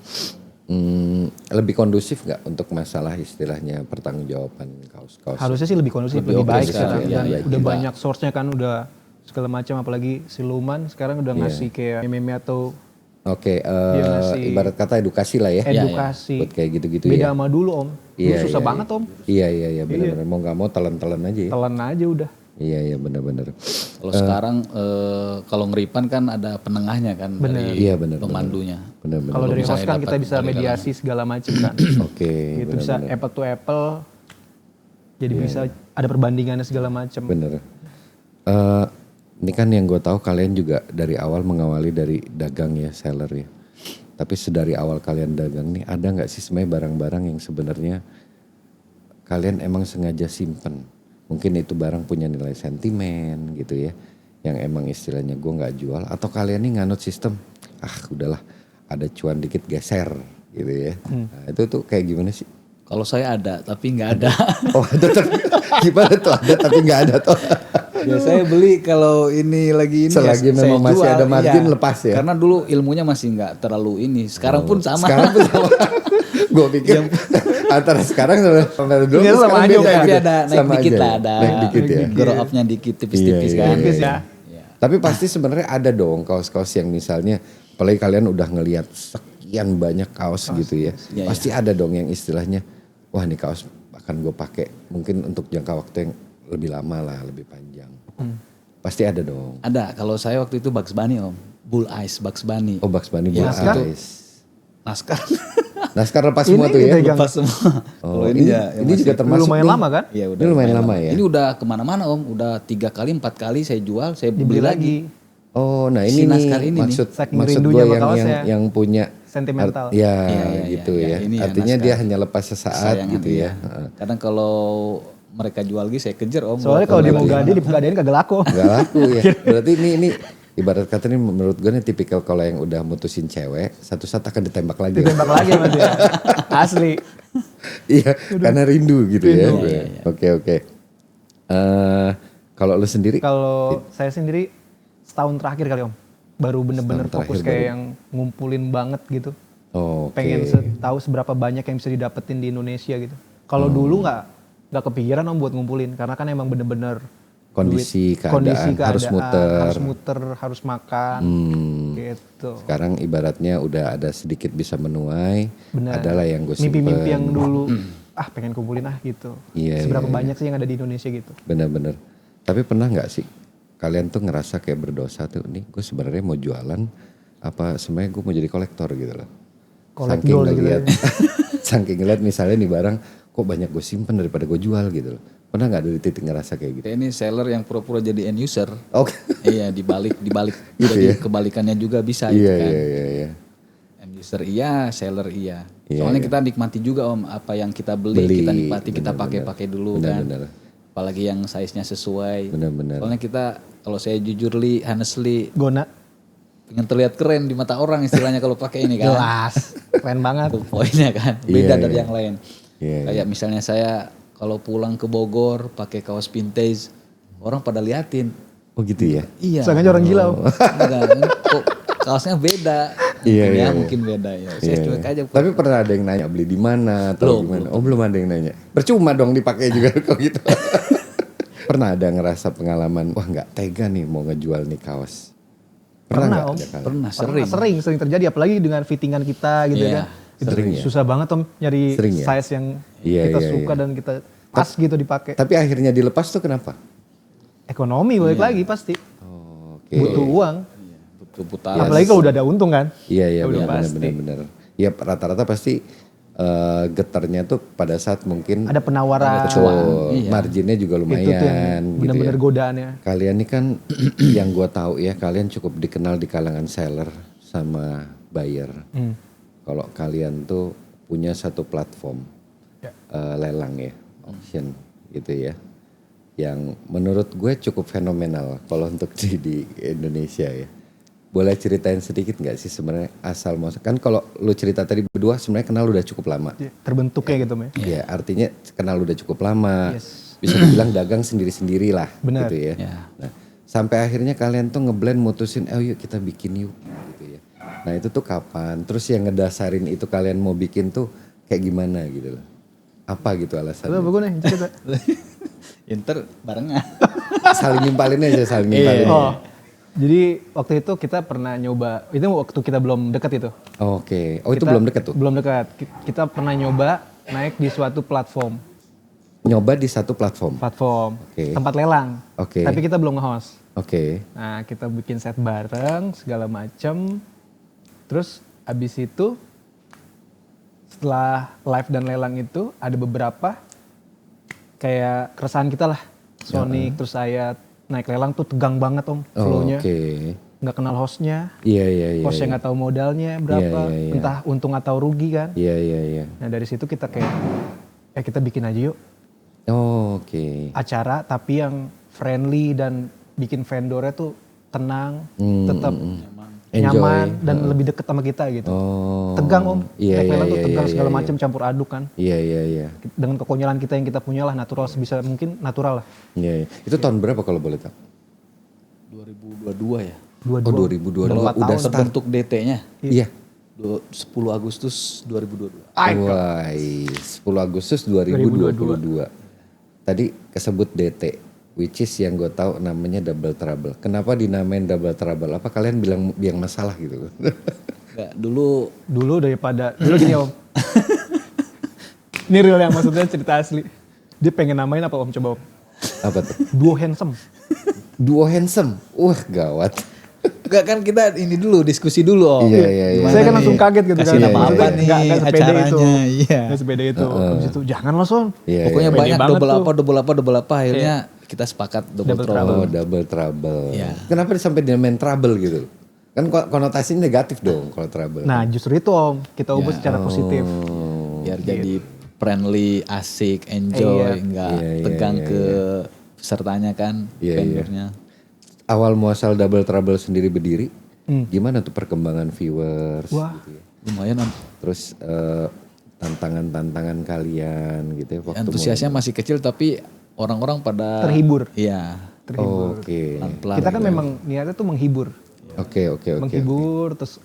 Speaker 2: lebih kondusif nggak untuk masalah istilahnya pertanggungjawaban kaos-kaos?
Speaker 1: Harusnya sih lebih kondusif,
Speaker 3: Lebih
Speaker 1: lebih
Speaker 3: oke
Speaker 1: baik
Speaker 3: sekarang,
Speaker 1: sekarang.
Speaker 3: ya,
Speaker 1: Dan
Speaker 3: ya,
Speaker 1: udah
Speaker 3: kita-
Speaker 1: banyak source-nya kan, udah segala macam, apalagi siluman sekarang udah ngasih kayak meme atau
Speaker 2: Oke,
Speaker 1: ngasih
Speaker 2: ibarat kata edukasi lah ya.
Speaker 1: edukasi.
Speaker 2: Buat kayak gitu-gitu
Speaker 1: Beda
Speaker 2: ya.
Speaker 1: sama dulu Om. Dulu
Speaker 2: Iya,
Speaker 1: susah
Speaker 2: iya,
Speaker 1: banget Om.
Speaker 2: Iya benar-benar mau nggak mau telan-telan aja ya.
Speaker 1: Telan aja udah.
Speaker 2: Iya benar-benar.
Speaker 3: Kalau sekarang kalau ngeripan kan ada penengahnya kan dari
Speaker 2: Iya, bener,
Speaker 3: pemandunya.
Speaker 2: Benar-benar.
Speaker 1: Kalau dari
Speaker 3: misalnya
Speaker 1: host kan kita
Speaker 3: dapat
Speaker 1: bisa
Speaker 3: kali-kali.
Speaker 1: mediasi segala macam kan.
Speaker 2: Oke.
Speaker 1: Gitu bisa apple to apple. Jadi bisa ada perbandingannya segala macam.
Speaker 2: Bener. Ini kan yang gue tahu kalian juga dari awal mengawali dari dagang ya, seller ya. Tapi sedari awal kalian dagang nih, ada nggak sih sebenarnya barang-barang yang sebenarnya kalian emang sengaja simpen? Mungkin itu barang punya nilai sentimen gitu ya, yang emang istilahnya gue nggak jual. Atau kalian nih nganut sistem, udahlah ada cuan dikit geser gitu ya. Nah, itu tuh kayak gimana sih?
Speaker 3: Kalau saya ada tapi nggak ada.
Speaker 2: Oh ada tapi gimana tuh ada tapi nggak ada tuh.
Speaker 3: Ya saya beli kalau ini lagi ini
Speaker 2: Selagi
Speaker 3: ya,
Speaker 2: memang
Speaker 3: saya
Speaker 2: masih
Speaker 3: jual,
Speaker 2: ada margin,
Speaker 3: iya.
Speaker 2: lepas ya?
Speaker 3: Karena dulu ilmunya masih nggak terlalu ini. Sekarang pun sama.
Speaker 2: Sekarang tuh sama. Gue pikir antara sekarang sama dulu
Speaker 1: Iya, sama
Speaker 2: sekarang
Speaker 1: aja,
Speaker 2: beda
Speaker 3: Tapi
Speaker 2: gitu.
Speaker 3: ada naik
Speaker 2: Sama
Speaker 3: dikit
Speaker 2: aja
Speaker 3: lah,
Speaker 2: ya?
Speaker 3: ada
Speaker 2: Naik dikit ya.
Speaker 3: grow up-nya dikit tipis-tipis
Speaker 2: Iya,
Speaker 3: kan.
Speaker 1: Tipis ya.
Speaker 2: Tapi pasti sebenarnya ada dong kaos-kaos yang misalnya, apalagi kalian udah ngelihat sekian banyak kaos gitu ya.
Speaker 3: Iya,
Speaker 2: Pasti ada dong yang istilahnya, wah nih kaos akan gue pakai mungkin untuk jangka waktu yang lebih lama lah, lebih panjang. Pasti ada dong.
Speaker 3: Ada. Kalau saya waktu itu Bugs Bunny Om. Bull Eyes Bugs Bunny.
Speaker 2: Oh Bugs Bunny,
Speaker 3: Ya,
Speaker 2: Blue
Speaker 3: itu-
Speaker 2: Eyes.
Speaker 3: Naskah.
Speaker 2: Naskah lepas semua
Speaker 1: Ini
Speaker 2: tuh ya.
Speaker 1: kita yang-
Speaker 3: Lepas semua.
Speaker 2: Oh,
Speaker 3: Kalau
Speaker 2: ini,
Speaker 3: ya, yang
Speaker 2: ini
Speaker 3: masih-
Speaker 2: juga termasuk
Speaker 1: lumayan
Speaker 2: nih.
Speaker 1: lama kan?
Speaker 3: Iya
Speaker 2: Ini lumayan lama ya.
Speaker 3: Ini udah kemana-mana Om. Udah 3 kali 4 kali saya jual, saya
Speaker 1: Dibeli
Speaker 3: beli lagi.
Speaker 2: Oh, nah
Speaker 3: Si
Speaker 2: ini
Speaker 3: naskah
Speaker 2: nih
Speaker 3: ini nih.
Speaker 2: maksud
Speaker 1: Saking
Speaker 2: maksud
Speaker 1: rindunya
Speaker 2: gue
Speaker 1: sama kaosnya.
Speaker 2: yang punya
Speaker 1: Sentimental.
Speaker 2: ya
Speaker 3: Iya,
Speaker 2: gitu
Speaker 3: iya.
Speaker 2: ya.
Speaker 3: Ini ya
Speaker 2: Artinya
Speaker 3: naskah
Speaker 2: dia hanya lepas sesaat
Speaker 3: Kesayangan,
Speaker 2: gitu
Speaker 3: iya.
Speaker 2: ya. Heeh.
Speaker 3: Kadang kalau mereka jual lagi saya kejar Om.
Speaker 1: Soalnya kalau dia mau
Speaker 3: Gimana?
Speaker 1: gade, dipegadein kagak laku.
Speaker 2: Gak laku ya. Berarti ini ibarat kata ini menurut gue nih tipikal kalau yang udah mutusin cewek, satu saat akan ditembak lagi.
Speaker 1: Ditembak lagi sama dia. Asli.
Speaker 2: Iya, karena rindu gitu ya.
Speaker 1: Rindu.
Speaker 2: Oke. Kalau lu sendiri?
Speaker 1: Kalau saya sendiri setahun terakhir kali Om. Baru bener-bener
Speaker 2: Setahun
Speaker 1: fokus
Speaker 2: terakhir
Speaker 1: kayak
Speaker 2: baru.
Speaker 1: yang ngumpulin banget gitu.
Speaker 2: Oh, oke.
Speaker 1: Pengen tahu seberapa banyak yang bisa didapetin di Indonesia gitu. Kalau dulu nggak kepikiran Om buat ngumpulin karena kan emang bener-bener
Speaker 2: Kondisi,
Speaker 1: duit-
Speaker 2: keadaan, harus muter.
Speaker 1: harus makan, gitu.
Speaker 2: Sekarang ibaratnya udah ada sedikit bisa menuai,
Speaker 1: Benar.
Speaker 2: adalah yang gue simpen.
Speaker 1: Mimpi-mimpi yang dulu, pengen kumpulin gitu.
Speaker 2: Iya,
Speaker 1: Seberapa
Speaker 2: iya,
Speaker 1: banyak sih yang ada di Indonesia gitu?
Speaker 2: Bener-bener. Tapi pernah nggak sih kalian tuh ngerasa kayak berdosa tuh, nih gue sebenarnya mau jualan, apa sebenarnya gue mau jadi kolektor gitu loh.
Speaker 1: Collect
Speaker 2: Saking
Speaker 1: gold gitu
Speaker 2: ngeliat, saking ngeliat misalnya nih barang, kok banyak gue simpen daripada gue jual gitu loh. Pernah nggak dari titik ngerasa kayak gitu?
Speaker 3: Saya ini seller yang pura-pura jadi end user.
Speaker 2: Oke.
Speaker 3: Iya dibalik
Speaker 2: Gitu
Speaker 3: jadi
Speaker 2: ya?
Speaker 3: kebalikannya juga bisa gitu
Speaker 2: Iya,
Speaker 3: kan.
Speaker 2: iya.
Speaker 3: End user iya, seller iya.
Speaker 2: Iya,
Speaker 3: Soalnya
Speaker 2: iya.
Speaker 3: kita nikmati juga Om apa yang kita beli,
Speaker 2: Beli,
Speaker 3: kita nikmati, kita
Speaker 2: benar-benar.
Speaker 3: pakai dulu
Speaker 2: Benar-benar.
Speaker 3: kan. Apalagi yang size-nya sesuai.
Speaker 2: Benar-benar.
Speaker 3: Soalnya kita kalau saya jujur honestly
Speaker 1: Gona,
Speaker 3: pengen terlihat keren di mata orang istilahnya kalau pakai ini kan.
Speaker 1: jelas, keren banget.
Speaker 3: Itu poinnya kan.
Speaker 2: Iya,
Speaker 3: Beda dari
Speaker 2: iya.
Speaker 3: yang lain.
Speaker 2: Iya,
Speaker 3: Kayak misalnya saya kalau pulang ke Bogor pakai kaos vintage, orang pada liatin.
Speaker 2: Oh gitu ya?
Speaker 3: Iya.
Speaker 1: Soalnya orang gila Om.
Speaker 3: Enggak, kok kaosnya beda.
Speaker 2: Iya,
Speaker 3: Mungkin
Speaker 2: iya, iya.
Speaker 3: mungkin beda ya. Saya
Speaker 2: Iya,
Speaker 3: cuek
Speaker 2: iya.
Speaker 3: aja.
Speaker 2: Tapi pernah ada yang nanya beli di mana atau
Speaker 3: Belum,
Speaker 2: gimana? Oh belum ada yang nanya. Percuma dong dipakai juga kok gitu. Pernah ada ngerasa pengalaman, wah nggak tega nih mau ngejual nih kaos.
Speaker 1: Pernah,
Speaker 2: nggak
Speaker 1: Om.
Speaker 2: ada kali?
Speaker 3: Pernah
Speaker 1: Sering terjadi, apalagi dengan fittingan kita gitu
Speaker 3: Iya,
Speaker 1: kan. Itu
Speaker 2: sering ya?
Speaker 1: susah banget Om nyari
Speaker 2: Sering ya?
Speaker 1: size yang
Speaker 2: Iya,
Speaker 1: kita
Speaker 2: iya,
Speaker 1: suka
Speaker 2: iya.
Speaker 1: dan kita pas gitu dipakai.
Speaker 2: Tapi akhirnya dilepas tuh kenapa?
Speaker 1: Ekonomi balik lagi pasti.
Speaker 2: Oh, oke.
Speaker 1: Butuh uang.
Speaker 3: Butuh putar.
Speaker 1: Apalagi kalau udah ada untung kan.
Speaker 2: Iya iya
Speaker 1: Udah
Speaker 2: benar
Speaker 1: pasti.
Speaker 2: benar. Ya rata-rata pasti getarnya tuh pada saat mungkin
Speaker 1: Ada penawaran.
Speaker 2: betul,
Speaker 3: Iya.
Speaker 2: marginnya juga
Speaker 1: Itu tuh yang
Speaker 2: lumayan gitu ya.
Speaker 1: bener-bener godaannya.
Speaker 2: Kalian ini kan yang gue tahu ya, kalian cukup dikenal di kalangan seller sama buyer. Kalau kalian tuh punya satu platform
Speaker 1: Ya.
Speaker 2: lelang ya, auction gitu ya, yang menurut gue cukup fenomenal kalau untuk di Indonesia ya. Boleh ceritain sedikit nggak sih sebenarnya asal muasal? Kan kalau lu cerita tadi berdua sebenarnya kenal udah cukup lama.
Speaker 1: Ya, terbentuknya gitu Om ya.
Speaker 2: Iya, artinya kenal udah cukup lama.
Speaker 1: Yes.
Speaker 2: Bisa dibilang dagang sendiri-sendiri lah
Speaker 1: Benar.
Speaker 2: gitu ya.
Speaker 3: Ya.
Speaker 2: Nah, sampai akhirnya kalian tuh ngeblend mutusin, yuk kita bikin yuk gitu ya. Nah itu tuh kapan? Terus yang ngedasarin itu kalian mau bikin tuh kayak gimana gitu loh? Apa gitu
Speaker 1: Lu
Speaker 2: alasannya?
Speaker 1: apa gue nih cerita?
Speaker 3: Inter barengan.
Speaker 2: Saling nimpalin aja, saling nimpalin.
Speaker 1: Oh, jadi waktu itu kita pernah nyoba, itu waktu kita belum dekat itu.
Speaker 2: Oke. Oh itu
Speaker 1: Kita-
Speaker 2: belum deket tuh?
Speaker 1: Belum dekat. Kita pernah nyoba naik di suatu platform.
Speaker 2: Nyoba di satu platform? Oke.
Speaker 1: Tempat lelang.
Speaker 2: Oke.
Speaker 1: Tapi kita belum nge-host.
Speaker 2: Oke.
Speaker 1: Nah kita bikin set bareng segala macem. Terus abis itu setelah live dan lelang itu ada beberapa kayak keresahan kita lah. Sonic terus saya naik lelang tuh tegang banget om
Speaker 2: Oh,
Speaker 1: flow-nya.
Speaker 2: Oke.
Speaker 1: Nggak kenal hostnya.
Speaker 2: Iya.
Speaker 1: Hostnya nggak tahu modalnya berapa.
Speaker 2: Iya.
Speaker 1: Entah untung atau rugi kan.
Speaker 2: Iya.
Speaker 1: Nah dari situ kita kayak kita bikin aja yuk
Speaker 2: Oh, oke.
Speaker 1: acara tapi yang friendly dan bikin vendornya tuh tenang, tetap nyaman dan lebih deket sama kita gitu.
Speaker 2: Oh.
Speaker 1: Tegang om,
Speaker 2: Iya,
Speaker 1: naik lelang tuh
Speaker 2: iya,
Speaker 1: tegang
Speaker 2: iya,
Speaker 1: segala
Speaker 2: iya.
Speaker 1: macam campur aduk kan.
Speaker 2: Iya.
Speaker 1: Dengan kekonyolan kita yang kita punya lah natural sebisa mungkin natural lah.
Speaker 2: Iya. Itu tahun berapa kalau boleh tahu?
Speaker 3: 2022 ya.
Speaker 2: Oh 2022
Speaker 3: Kalau
Speaker 2: udah start.
Speaker 3: terbentuk DT-nya
Speaker 2: Iya.
Speaker 3: 10 Agustus 2022.
Speaker 2: Wah, 10 Agustus 2022. Tadi kesebut DT, which is yang gue tahu namanya Double Trouble. Kenapa dinamain Double Trouble? Apa kalian bilang biang masalah gitu?
Speaker 3: Enggak, dulu
Speaker 1: Dulu gini om. Ini real yang maksudnya cerita asli. Dia pengen namain apa om coba om?
Speaker 2: Apa tuh?
Speaker 1: Duo handsome.
Speaker 2: Duo handsome. Wah gawat.
Speaker 3: enggak kan kita ini dulu diskusi dulu om.
Speaker 2: Iya.
Speaker 3: Gimana
Speaker 1: Saya kan
Speaker 3: nih?
Speaker 1: langsung kaget gitu
Speaker 3: Kasih
Speaker 1: kan.
Speaker 3: nama apa
Speaker 1: Maksudnya
Speaker 3: nih
Speaker 1: nggak sepede itu.
Speaker 3: acaranya, iya.
Speaker 1: Nggak sepede itu. Habis itu jangan lah son.
Speaker 2: Iya,
Speaker 3: Pokoknya
Speaker 1: Pede
Speaker 3: banyak
Speaker 1: banget
Speaker 3: double apa akhirnya kita sepakat double
Speaker 1: Double
Speaker 3: trouble.
Speaker 2: Oh Double Trouble.
Speaker 3: Iya.
Speaker 2: Kenapa sampai dinamain trouble gitu? Kan konotasinya negatif dong kalau trouble.
Speaker 1: Nah justru itu om, kita ubah secara positif.
Speaker 3: Biar jadi friendly, asik, enjoy, enggak tegang ke pesertanya kan,
Speaker 2: Iya.
Speaker 3: vendornya.
Speaker 2: Awal muasal Double Trouble sendiri berdiri, gimana tuh perkembangan viewers?
Speaker 1: Wah.
Speaker 2: Gitu ya?
Speaker 3: Lumayan om.
Speaker 2: Terus tantangan-tantangan kalian gitu ya waktu
Speaker 3: Antusiasnya masih kecil tapi orang-orang pada
Speaker 1: Terhibur.
Speaker 3: Iya.
Speaker 2: Oh, Oke.
Speaker 3: Pelan-pelan.
Speaker 1: Kita kan memang niatnya tuh menghibur.
Speaker 2: Oke.
Speaker 1: Menghibur, terus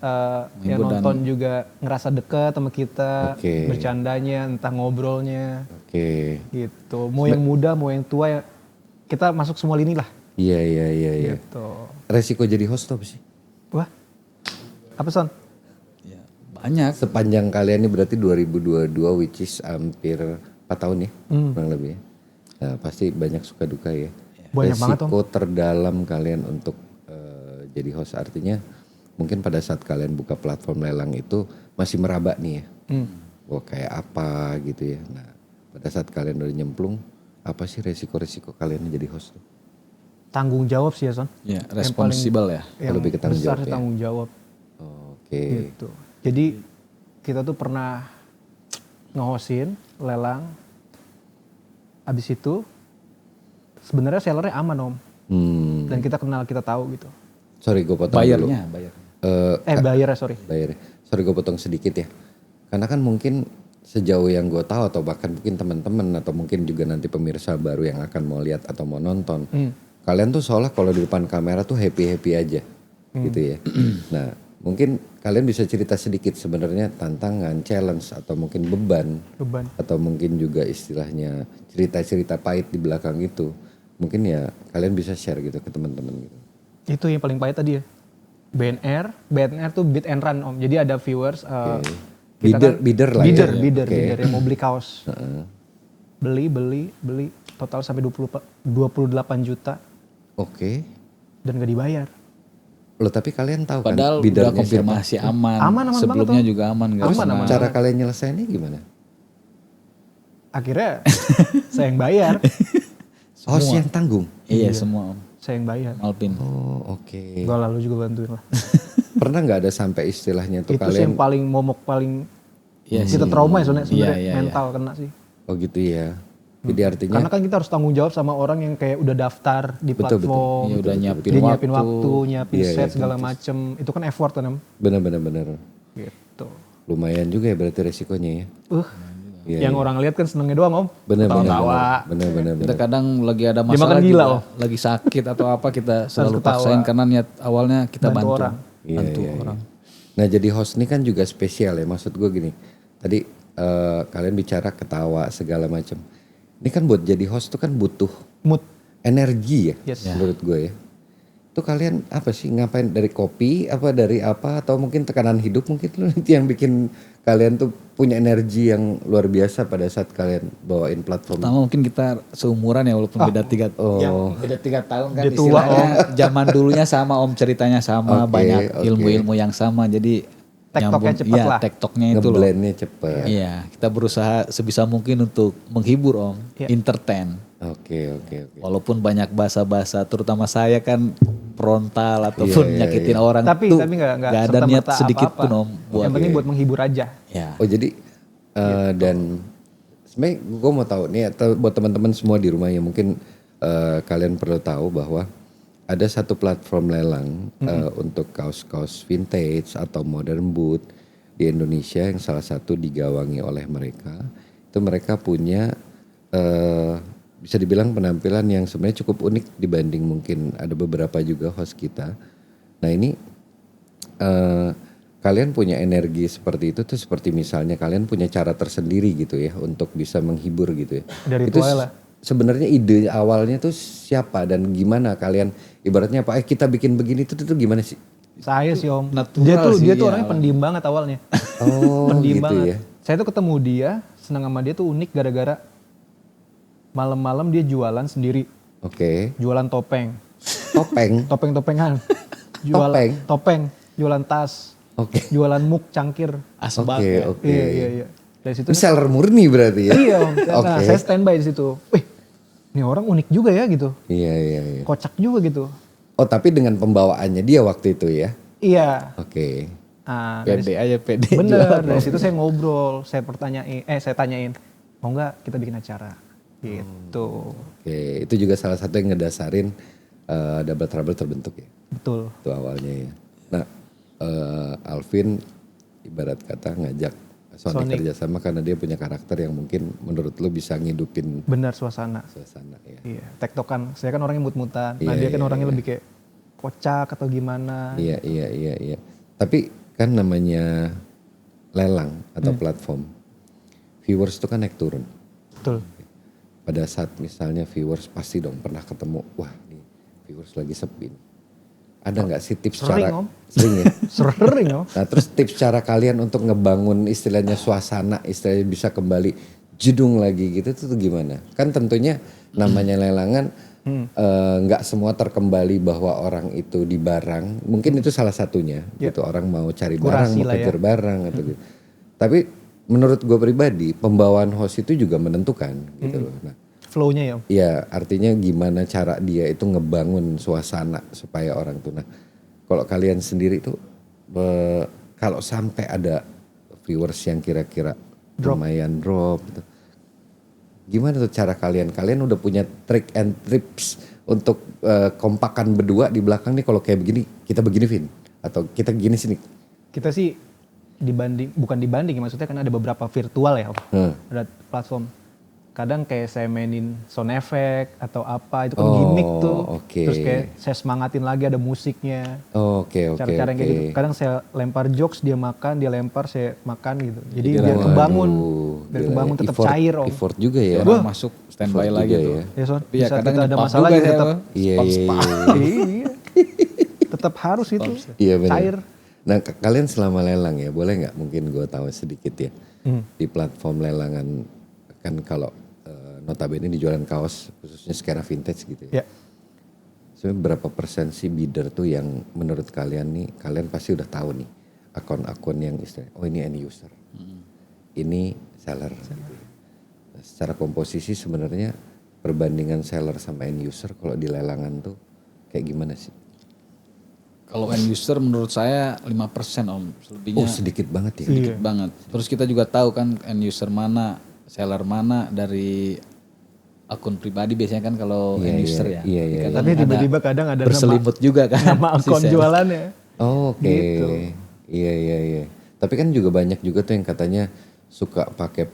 Speaker 1: yang nonton juga ngerasa dekat sama kita,
Speaker 2: Oke.
Speaker 1: bercandanya, entah ngobrolnya,
Speaker 2: Oke.
Speaker 1: gitu. Mau yang muda, mau yang tua, kita masuk semua lini lah.
Speaker 2: Iya.
Speaker 1: Gitu.
Speaker 2: Resiko jadi host tuh apa sih?
Speaker 1: Wah, apa son?
Speaker 3: Ya, banyak.
Speaker 2: Sepanjang kalian ini berarti 2022 which is hampir 4 tahun ya, kurang lebih ya. Nah, pasti banyak suka duka ya.
Speaker 1: Banyak banget, Om.
Speaker 2: Resiko terdalam kalian untuk jadi host artinya mungkin pada saat kalian buka platform lelang itu masih meraba nih ya. Wah kayak apa gitu ya. Nah pada saat kalian udah nyemplung apa sih resiko-resiko kalian jadi host tuh?
Speaker 1: Tanggung jawab sih ya son.
Speaker 3: Ya, responsible ya.
Speaker 1: Yang
Speaker 2: Lebih ke tanggung
Speaker 1: besar
Speaker 2: jawab
Speaker 1: sih
Speaker 2: ya.
Speaker 1: tanggung jawab.
Speaker 2: Oke.
Speaker 1: Gitu. Jadi kita tuh pernah nge-hostin lelang. Abis itu sebenarnya sellernya aman om. Dan kita kenal, kita tahu gitu.
Speaker 2: Sorry gue potong dulu.
Speaker 3: Bayarnya.
Speaker 1: Bayarnya sorry.
Speaker 2: Bayar. Sorry gue potong sedikit ya. Karena kan mungkin sejauh yang gue tahu atau bahkan mungkin teman-teman atau mungkin juga nanti pemirsa baru yang akan mau lihat atau mau nonton. Kalian tuh seolah kalau di depan kamera tuh happy-happy aja gitu ya. Nah mungkin kalian bisa cerita sedikit sebenarnya tantangan, challenge atau mungkin beban. Atau mungkin juga istilahnya cerita-cerita pahit di belakang itu. Mungkin ya kalian bisa share gitu ke teman-teman gitu.
Speaker 1: Itu yang paling pahit tadi ya. BNR tuh beat and run om. Jadi ada viewers.
Speaker 2: Bidder lah ya.
Speaker 1: Bidder
Speaker 2: Oke.
Speaker 1: yang mau beli kaos. Beli. Total sampai 28 juta.
Speaker 2: Oke.
Speaker 1: Dan gak dibayar.
Speaker 2: Loh tapi kalian tahu
Speaker 3: Padahal
Speaker 2: kan biddernya
Speaker 3: udah konfirmasi aman.
Speaker 1: Aman
Speaker 3: Sebelumnya
Speaker 1: banget, Om.
Speaker 3: juga aman. Gak
Speaker 1: Aman.
Speaker 2: siapa? Cara kalian nyelesainnya gimana?
Speaker 1: Akhirnya saya yang bayar.
Speaker 2: Host yang tanggung?
Speaker 3: Iya semua om.
Speaker 1: Saya yang bayar.
Speaker 3: Alpin.
Speaker 2: Oh oke.
Speaker 1: Gak lalu juga bantuin lah.
Speaker 2: Pernah nggak ada sampai istilahnya tuh
Speaker 1: Itu sih yang
Speaker 2: kalian?
Speaker 1: paling momok paling
Speaker 3: Iya
Speaker 1: kita trauma ya sebenarnya
Speaker 3: Iya.
Speaker 1: mental kena sih.
Speaker 2: Oh gitu ya. Jadi artinya
Speaker 1: Karena kan kita harus tanggung jawab sama orang yang kayak udah daftar di
Speaker 2: Betul,
Speaker 1: platform.
Speaker 3: Ya udah nyiapin
Speaker 1: Dia
Speaker 3: waktu.
Speaker 1: nyiapin waktu, nyiapin
Speaker 2: Iya,
Speaker 1: set segala macem. Itu kan effort kan em.
Speaker 2: benar-benar
Speaker 1: Gitu.
Speaker 2: lumayan juga ya berarti resikonya ya. Iya,
Speaker 1: Yang orang lihat kan senengnya doang om.
Speaker 2: Benar-benar.
Speaker 1: Tawa-tawa.
Speaker 2: Benar-benar.
Speaker 3: Kita kadang lagi ada
Speaker 1: Dia
Speaker 3: masalah
Speaker 1: makan gila,
Speaker 3: juga,
Speaker 1: Om.
Speaker 3: lagi sakit atau apa kita selalu
Speaker 1: ketawa.
Speaker 3: paksain karena niat awalnya kita
Speaker 1: Bantu
Speaker 3: bantu.
Speaker 1: orang.
Speaker 3: Bantu orang.
Speaker 2: Nah jadi host ini kan juga spesial ya, maksud gue gini. Tadi kalian bicara ketawa segala macam. Ini kan buat jadi host tuh kan butuh
Speaker 1: Mood.
Speaker 2: energi ya,
Speaker 1: Yes.
Speaker 2: menurut gue ya. Itu kalian apa sih, ngapain, dari kopi apa dari apa, atau mungkin tekanan hidup mungkin itu yang bikin kalian tuh punya energi yang luar biasa pada saat kalian bawain platform.
Speaker 3: Pertama mungkin kita seumuran ya walaupun beda 3 beda 3 tahun kan
Speaker 1: Dia tua,
Speaker 3: istilahnya zaman dulunya sama Om, ceritanya sama,
Speaker 2: Oke,
Speaker 3: banyak
Speaker 2: oke.
Speaker 3: ilmu-ilmu yang sama jadi
Speaker 1: Tektoknya cepet
Speaker 3: iya,
Speaker 1: lah.
Speaker 3: tektoknya itu loh.
Speaker 2: Ngeblendnya cepet.
Speaker 3: Iya, kita berusaha sebisa mungkin untuk menghibur Om,
Speaker 1: Iya.
Speaker 3: entertain.
Speaker 2: Oke.
Speaker 3: Walaupun banyak bahasa-bahasa, terutama saya kan frontal ataupun
Speaker 2: Iya,
Speaker 3: nyakitin
Speaker 2: iya.
Speaker 3: orang
Speaker 1: Tapi
Speaker 3: tuh
Speaker 1: nggak
Speaker 3: nggak ada
Speaker 1: serta-merta
Speaker 3: niat sedikit
Speaker 1: apa-apa.
Speaker 3: pun Om buat
Speaker 1: Yang penting buat menghibur aja.
Speaker 3: ya.
Speaker 2: Oh jadi dan sebenarnya gue mau tahu nih, atau buat teman-teman semua di rumah yang mungkin kalian perlu tahu bahwa ada satu platform lelang untuk kaos-kaos vintage atau modern boot di Indonesia yang salah satu digawangi oleh mereka. Itu mereka punya bisa dibilang penampilan yang sebenarnya cukup unik dibanding mungkin ada beberapa juga host kita. Nah ini kalian punya energi seperti itu tuh, seperti misalnya kalian punya cara tersendiri gitu ya untuk bisa menghibur gitu ya.
Speaker 1: Ada
Speaker 2: Itu
Speaker 1: ritual lah.
Speaker 2: sebenarnya ide awalnya tuh siapa dan gimana kalian, ibaratnya apa kita bikin begini tuh gimana sih?
Speaker 1: Saya sih Om.
Speaker 3: Natural
Speaker 1: Dia
Speaker 3: sih,
Speaker 1: tuh
Speaker 3: ya.
Speaker 1: orangnya pendiam banget awalnya.
Speaker 2: Oh
Speaker 1: Pendiam
Speaker 2: gitu
Speaker 1: banget.
Speaker 2: ya.
Speaker 1: Saya tuh ketemu dia, senang sama dia tuh unik gara-gara malam-malam dia jualan sendiri.
Speaker 2: Oke.
Speaker 1: Jualan topeng.
Speaker 2: Topeng.
Speaker 1: Topeng-topengan.
Speaker 2: Topeng?
Speaker 1: Topeng. Jualan tas.
Speaker 2: Oke.
Speaker 1: Jualan muk cangkir.
Speaker 3: Asbak
Speaker 2: Oke,
Speaker 3: ya.
Speaker 2: oke.
Speaker 1: Iya. Dari situ
Speaker 2: Itu seller murni berarti ya?
Speaker 1: iya Om. Nah,
Speaker 2: Oke.
Speaker 1: saya standby di situ. Wih, ini orang unik juga ya gitu.
Speaker 2: Iya.
Speaker 1: Kocak juga gitu.
Speaker 2: Oh tapi dengan pembawaannya dia waktu itu ya?
Speaker 1: Iya.
Speaker 2: Oke.
Speaker 1: Nah, dari
Speaker 3: Pede aja pede.
Speaker 1: bener,
Speaker 3: jualan.
Speaker 1: dari situ saya ngobrol, saya tanyain, mau nggak kita bikin acara? Gitu.
Speaker 2: Oke, itu juga salah satu yang ngedasarin Double Trouble terbentuk ya?
Speaker 1: Betul.
Speaker 2: Itu awalnya ya. Nah, Alvin ibarat kata ngajak Sonic
Speaker 1: Sonic.
Speaker 2: kerjasama karena dia punya karakter yang mungkin menurut lu bisa ngidupin
Speaker 1: Benar suasana.
Speaker 2: suasana ya.
Speaker 1: Iya, tektokan. Saya kan orangnya mut-mutan. Nah,
Speaker 2: Iya,
Speaker 1: dia kan
Speaker 2: iya,
Speaker 1: orangnya
Speaker 2: iya.
Speaker 1: lebih kayak kocak atau gimana.
Speaker 2: Iya. Tapi kan namanya lelang atau platform, viewers itu kan naik turun.
Speaker 1: Betul.
Speaker 2: Pada saat misalnya viewers pasti dong pernah ketemu, wah nih viewers lagi sepi. Ada nggak sih tips
Speaker 1: Sering,
Speaker 2: cara?
Speaker 1: Om.
Speaker 2: Sering ya.
Speaker 1: Sering Om.
Speaker 2: Nah terus tips cara kalian untuk ngebangun istilahnya suasana, istilahnya bisa kembali jedung lagi gitu tuh gimana? Kan tentunya namanya lelangan nggak semua terkembali bahwa orang itu di barang. Mungkin itu salah satunya gitu, orang mau cari barang,
Speaker 1: Kurasi
Speaker 2: mau
Speaker 1: lah ya.
Speaker 2: kejar barang atau gitu. Tapi menurut gue pribadi pembawaan host itu juga menentukan gitu loh. Nah,
Speaker 1: Flow-nya ya Om.
Speaker 2: ya artinya gimana cara dia itu ngebangun suasana supaya orang tuh. Nah kalau kalian sendiri tuh kalau sampai ada viewers yang kira-kira lumayan drop gitu, gimana tuh cara kalian? Kalian udah punya trick and tips untuk kompakan berdua di belakang nih, kalau kayak begini kita begini Vin, atau kita gini sini.
Speaker 1: Kita sih bukan dibanding, maksudnya kan ada beberapa virtual ya Om. Ada platform. Kadang kayak saya mainin sound effect atau apa, itu kan
Speaker 2: Oh,
Speaker 1: gimmick tuh.
Speaker 2: oke.
Speaker 1: Terus kayak saya semangatin lagi, ada musiknya.
Speaker 2: Oke.
Speaker 1: Cara-cara yang kayak gitu. Kadang saya lempar jokes, dia makan, dia lempar, saya makan gitu. Jadi biar
Speaker 2: Waduh,
Speaker 1: kebangun. Biar
Speaker 2: gila
Speaker 1: kebangun
Speaker 2: ya.
Speaker 1: tetap
Speaker 2: Effort-
Speaker 1: cair Om.
Speaker 2: Effort juga ya.
Speaker 3: Orang masuk standby
Speaker 2: Effort
Speaker 3: lagi
Speaker 2: juga
Speaker 3: tuh.
Speaker 2: ya.
Speaker 1: Ya Son,
Speaker 3: Tapi ya
Speaker 1: bisa
Speaker 3: kadang
Speaker 1: kita ada
Speaker 3: nyepam
Speaker 1: masalah
Speaker 3: juga
Speaker 1: gitu
Speaker 3: ya,
Speaker 1: tetap.
Speaker 3: Bang.
Speaker 2: Iya.
Speaker 1: Iya. Tetap harus itu.
Speaker 2: Iya benar.
Speaker 1: Cair.
Speaker 2: Nah kalian selama lelang ya, boleh nggak mungkin gue tahu sedikit ya, di platform lelangan kan kalau notabene di jualan kaos khususnya skena vintage gitu ya.
Speaker 1: Ya.
Speaker 2: Sebenarnya berapa persen sih bidder tuh yang menurut kalian nih, kalian pasti udah tahu nih akun-akun yang istilahnya, oh ini end user, ini seller. Gitu. Nah, secara komposisi sebenarnya perbandingan seller sama end user kalau di lelangan tuh kayak gimana sih?
Speaker 3: Kalau end user menurut saya 5% Om. Selebihnya
Speaker 2: Oh sedikit banget ya.
Speaker 3: sedikit banget. Terus kita juga tahu kan end user mana, seller mana dari akun pribadi biasanya kan kalau
Speaker 2: Iya,
Speaker 3: end
Speaker 2: iya,
Speaker 3: user ya.
Speaker 2: iya, iya,
Speaker 3: Kadang
Speaker 1: Tapi tiba-tiba kadang ada
Speaker 3: berselimut juga kan.
Speaker 1: nama
Speaker 3: si
Speaker 1: akun
Speaker 3: seller.
Speaker 1: jualannya.
Speaker 2: Oh, oke.
Speaker 1: Gitu.
Speaker 2: Iya. Tapi kan juga banyak juga tuh yang katanya suka pakai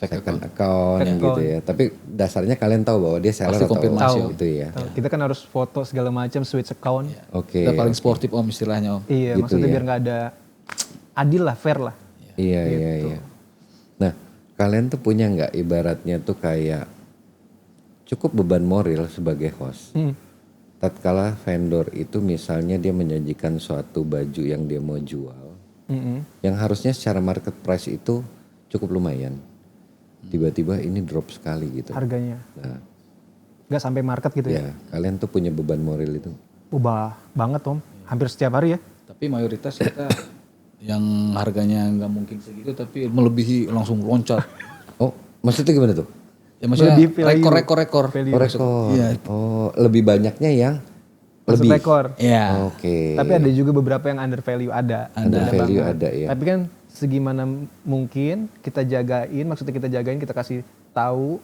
Speaker 2: second account
Speaker 1: Second
Speaker 2: gitu ya. Tapi dasarnya kalian tahu bahwa dia seller
Speaker 3: Pasti
Speaker 2: atau
Speaker 3: konfirmasi,
Speaker 1: Om.
Speaker 2: gitu ya.
Speaker 1: Tahu. Kita kan harus foto segala macam, switch account.
Speaker 2: Oke.
Speaker 3: Kita paling sportif Om istilahnya Om.
Speaker 1: Iya,
Speaker 2: Gitu
Speaker 1: maksudnya
Speaker 2: ya.
Speaker 1: biar nggak ada adil lah, fair lah.
Speaker 2: Iya iya iya. Nah, kalian tuh punya nggak ibaratnya tuh kayak cukup beban moral sebagai host. Tatkala vendor itu misalnya dia menjanjikan suatu baju yang dia mau jual, yang harusnya secara market price itu cukup lumayan. Tiba-tiba ini drop sekali gitu.
Speaker 1: Harganya.
Speaker 2: Nah,
Speaker 1: Nggak sampai market gitu ya.
Speaker 2: ya kalian tuh punya beban moral itu.
Speaker 1: Ubah banget Om. Hampir setiap hari ya.
Speaker 3: Tapi mayoritas kita yang harganya nggak mungkin segitu tapi melebihi langsung loncat.
Speaker 2: Oh, maksudnya gimana tuh?
Speaker 3: Ya maksudnya
Speaker 1: Lebih value.
Speaker 3: rekor.
Speaker 1: Value.
Speaker 2: Rekor.
Speaker 3: Iya.
Speaker 2: Oh, lebih banyaknya yang
Speaker 1: Masuk
Speaker 2: lebih.
Speaker 1: rekor.
Speaker 3: Iya.
Speaker 2: Oke.
Speaker 1: Tapi ada juga beberapa yang under value ada.
Speaker 2: Under value
Speaker 1: banget.
Speaker 2: ada ya.
Speaker 1: Tapi kan segimana mungkin kita jagain, maksudnya kita jagain, kita kasih tahu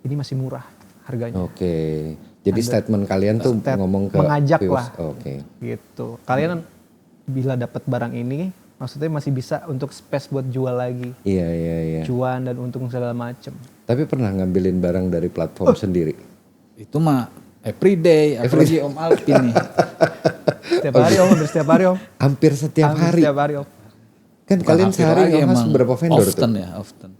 Speaker 1: ini masih murah harganya.
Speaker 2: Oke. Jadi statement kalian tuh ngomong ke
Speaker 1: mengajak
Speaker 2: viewers.
Speaker 1: lah.
Speaker 2: Oke.
Speaker 1: Gitu. Kalian bila dapat barang ini, maksudnya masih bisa untuk space buat jual lagi,
Speaker 2: Iya iya iya.
Speaker 1: cuan dan untung segala macem.
Speaker 2: Tapi pernah ngambilin barang dari platform sendiri?
Speaker 3: Itu mah everyday, apalagi Om Alvin nih.
Speaker 1: Setiap hari Om, hampir setiap hari Om.
Speaker 2: Hampir setiap
Speaker 1: Hampir
Speaker 2: hari.
Speaker 1: Setiap hari Om.
Speaker 2: Kan kalian
Speaker 3: Hampir
Speaker 2: sehari
Speaker 3: lagi
Speaker 2: ngebahas
Speaker 3: emang
Speaker 2: berapa vendor
Speaker 3: often
Speaker 2: tuh?
Speaker 3: ya, often.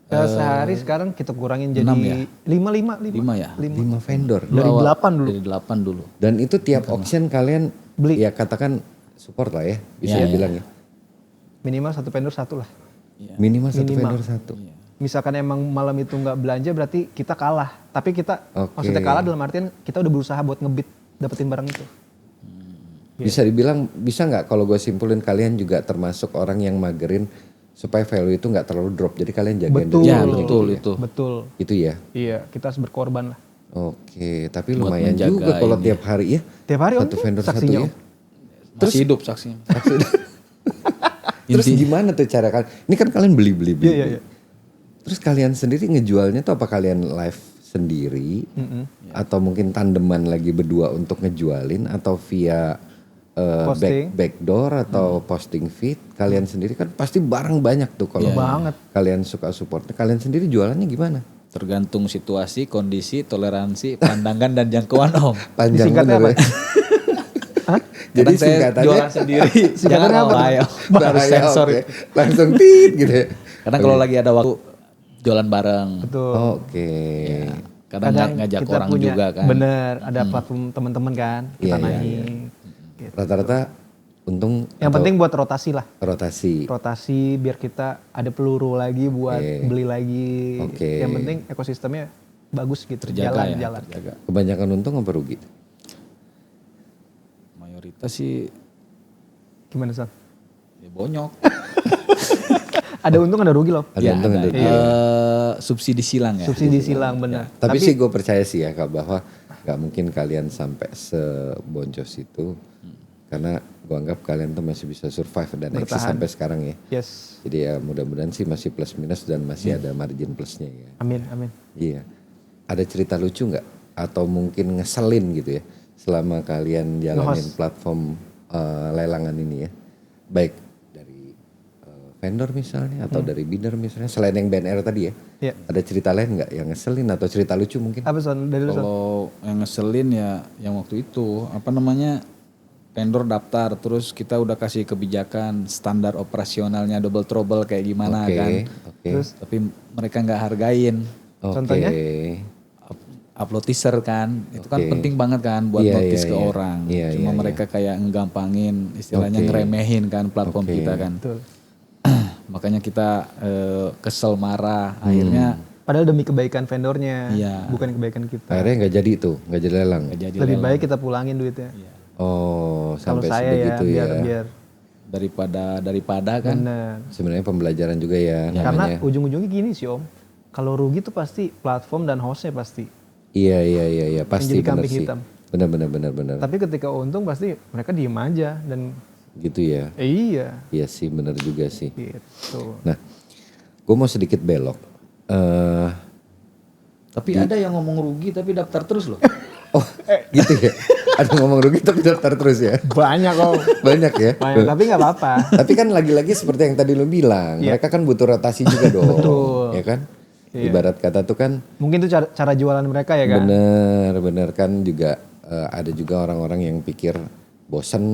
Speaker 1: Sehari sekarang kita kurangin jadi
Speaker 3: 6 ya?
Speaker 1: 5
Speaker 3: ya?
Speaker 2: 5 vendor.
Speaker 1: Dari 8 dulu.
Speaker 3: Dari 8 dulu.
Speaker 2: Dan itu tiap auction kalian
Speaker 1: Beli.
Speaker 2: ya katakan support lah ya. Bisa
Speaker 3: Iya,
Speaker 2: dibilang ya.
Speaker 1: Minimal satu vendor satu lah.
Speaker 3: Iya.
Speaker 2: Minimal satu
Speaker 1: Minimal.
Speaker 2: vendor satu.
Speaker 1: Misalkan emang malam itu nggak belanja berarti kita kalah. Tapi kita
Speaker 2: Oke.
Speaker 1: maksudnya kalah dalam artian kita udah berusaha buat ngebit dapetin barang itu.
Speaker 2: Bisa dibilang, bisa nggak kalau gue simpulin kalian juga termasuk orang yang magerin supaya value itu nggak terlalu drop. Jadi kalian jagain
Speaker 1: Betul.
Speaker 2: dulu.
Speaker 3: Ya,
Speaker 1: Betul.
Speaker 3: betul itu.
Speaker 1: Betul.
Speaker 2: Itu ya.
Speaker 1: Iya, kita harus berkorban lah.
Speaker 2: Oke, tapi
Speaker 3: Buat
Speaker 2: lumayan
Speaker 3: menjaga
Speaker 2: juga kalau
Speaker 3: ini.
Speaker 2: tiap hari ya.
Speaker 1: Tiap hari Om
Speaker 2: Satu
Speaker 1: tuh
Speaker 2: vendor satu
Speaker 1: saksinya
Speaker 2: ya.
Speaker 1: Om.
Speaker 3: Masih hidup saksinya.
Speaker 2: Terus gimana tuh cara kalian? Ini kan kalian beli-beli.
Speaker 1: Iya.
Speaker 2: Terus kalian sendiri ngejualnya tuh apa kalian live sendiri? Atau mungkin tandeman lagi berdua untuk ngejualin? Atau via
Speaker 1: Posting.
Speaker 2: backdoor atau posting feed? Kalian sendiri kan pasti barang banyak tuh kalau
Speaker 1: Banget.
Speaker 2: kalian suka supportnya. Kalian sendiri jualannya gimana?
Speaker 3: Tergantung situasi, kondisi, toleransi, pandangan dan jangkauan Om.
Speaker 2: Panjang
Speaker 1: Disingkatnya
Speaker 2: bener
Speaker 1: apa?
Speaker 2: ya. Jadi
Speaker 3: Kadang saya
Speaker 2: singkatannya
Speaker 3: jualan sendiri.
Speaker 1: Singkatannya
Speaker 3: Jangan
Speaker 1: apa?
Speaker 3: bahaya. Harus
Speaker 2: bahaya,
Speaker 3: sensor.
Speaker 2: oke. Langsung tit gitu ya.
Speaker 3: Kadang kalau lagi ada waktu jualan bareng.
Speaker 1: Betul.
Speaker 2: Oke.
Speaker 3: Kadang ngajak
Speaker 1: kita
Speaker 3: orang
Speaker 1: punya,
Speaker 3: juga kan.
Speaker 1: Bener, ada platform teman-teman kan. Kita
Speaker 2: Iya, iya,
Speaker 1: naik. Gitu.
Speaker 2: Rata-rata untung
Speaker 1: Yang
Speaker 2: atau
Speaker 1: penting buat rotasi lah.
Speaker 2: rotasi.
Speaker 1: Rotasi biar kita ada peluru lagi buat beli lagi.
Speaker 2: Oke.
Speaker 1: Yang penting ekosistemnya bagus gitu.
Speaker 3: Terjaga ya.
Speaker 1: jalan.
Speaker 3: Terjaga.
Speaker 2: Kebanyakan untung apa rugi?
Speaker 3: Mayoritas sih
Speaker 1: Gimana San?
Speaker 3: ya bonyok.
Speaker 1: Ada untung ada rugi loh.
Speaker 2: Ada
Speaker 3: Ya,
Speaker 2: untung ada
Speaker 3: ada.
Speaker 2: rugi.
Speaker 3: Subsidi silang ya.
Speaker 1: Subsidi silang benar.
Speaker 2: Tapi sih gue percaya sih ya Kak bahwa nggak mungkin kalian sampai seboncos itu karena gue anggap kalian tuh masih bisa survive dan eksis
Speaker 1: Bertahan.
Speaker 2: sampai sekarang ya.
Speaker 1: Yes.
Speaker 2: Jadi ya mudah-mudahan sih masih plus minus dan masih ada margin plusnya ya.
Speaker 1: Amin.
Speaker 2: Iya. Ada cerita lucu nggak atau mungkin ngeselin gitu ya selama kalian jalanin platform lelangan ini ya? Baik dari vendor misalnya atau dari bidder misalnya selain yang BNR tadi ya.
Speaker 1: Iya.
Speaker 2: Ada cerita lain nggak yang ngeselin atau cerita lucu mungkin?
Speaker 1: Apa San? Dari lu San?
Speaker 3: Kalau yang ngeselin ya yang waktu itu apa namanya vendor daftar terus kita udah kasih kebijakan standar operasionalnya double trouble kayak gimana
Speaker 2: Oke,
Speaker 3: kan.
Speaker 2: oke.
Speaker 3: Tapi mereka nggak hargain.
Speaker 2: Oke.
Speaker 1: Contohnya?
Speaker 3: Upload teaser kan itu kan
Speaker 2: Oke.
Speaker 3: penting banget kan buat
Speaker 2: Iya,
Speaker 3: notice
Speaker 2: iya,
Speaker 3: ke
Speaker 2: iya.
Speaker 3: orang.
Speaker 2: Iya,
Speaker 3: Cuma
Speaker 2: iya,
Speaker 3: mereka kayak ngegampangin istilahnya
Speaker 2: Oke.
Speaker 3: ngeremehin kan platform
Speaker 2: Oke.
Speaker 3: kita kan.
Speaker 1: Betul.
Speaker 3: Makanya kita kesel marah akhirnya
Speaker 1: Padahal demi kebaikan vendornya,
Speaker 3: Iya.
Speaker 1: bukan kebaikan kita.
Speaker 2: Akhirnya nggak jadi tuh, nggak jadi lelang.
Speaker 3: nggak jadi
Speaker 1: Lebih
Speaker 3: lelang.
Speaker 1: baik kita pulangin duitnya.
Speaker 2: Oh,
Speaker 1: Kalau
Speaker 2: sampai
Speaker 1: saya ya,
Speaker 2: sebegitu ya.
Speaker 1: biar
Speaker 3: daripada kan.
Speaker 1: bener.
Speaker 2: Sebenarnya pembelajaran juga ya
Speaker 1: Karena
Speaker 2: namanya.
Speaker 1: ujung-ujungnya gini sih Om, kalau rugi tuh pasti platform dan hostnya pasti.
Speaker 2: Iya, pasti
Speaker 1: jadi
Speaker 2: benar
Speaker 1: kambing
Speaker 2: sih.
Speaker 1: hitam.
Speaker 2: Benar.
Speaker 1: Tapi ketika untung pasti mereka diem aja dan
Speaker 2: Gitu ya.
Speaker 1: iya
Speaker 2: Iya sih, benar juga sih.
Speaker 1: gitu.
Speaker 2: Nah, gue mau sedikit belok.
Speaker 3: Tapi ada yang ngomong rugi tapi daftar terus loh.
Speaker 2: Oh, gitu ya. Ada ngomong rugi tapi daftar terus ya.
Speaker 1: Banyak om.
Speaker 2: Banyak ya.
Speaker 1: Banyak, tapi nggak apa-apa.
Speaker 2: Tapi kan lagi-lagi seperti yang tadi lu bilang, mereka kan butuh rotasi juga dong.
Speaker 1: Betul.
Speaker 2: Ya kan? Ibarat kata tuh kan
Speaker 1: Mungkin itu cara jualan mereka ya kan.
Speaker 2: bener kan juga ada juga orang-orang yang pikir bosen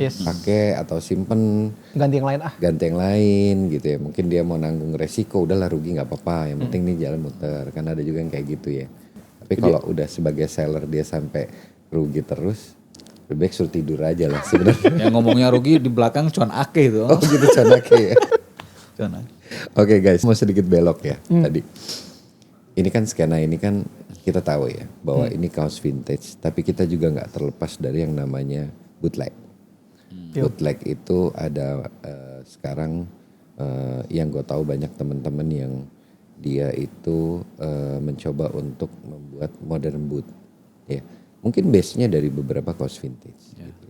Speaker 2: pakai atau simpen
Speaker 1: Ganti yang lain ah.
Speaker 2: ganti yang lain gitu ya. Mungkin dia mau nanggung resiko, udahlah rugi nggak apa-apa. Yang penting nih jalan muter. Kan ada juga yang kayak gitu ya. Tapi kalau udah sebagai seller dia sampai rugi terus, lebih baik suruh tidur aja lah sebenarnya.
Speaker 3: Yang ngomongnya rugi di belakang cuan ake itu.
Speaker 2: Oh gitu conake ya.
Speaker 3: Cuan ake.
Speaker 2: Oke guys, mau sedikit belok ya tadi. Ini kan skena ini kan kita tahu ya bahwa ini kaos vintage, tapi kita juga nggak terlepas dari yang namanya bootleg. Bootleg itu ada sekarang yang gue tahu banyak teman-teman yang dia itu mencoba untuk membuat modern boot, ya mungkin base-nya dari beberapa kaos vintage. Gitu.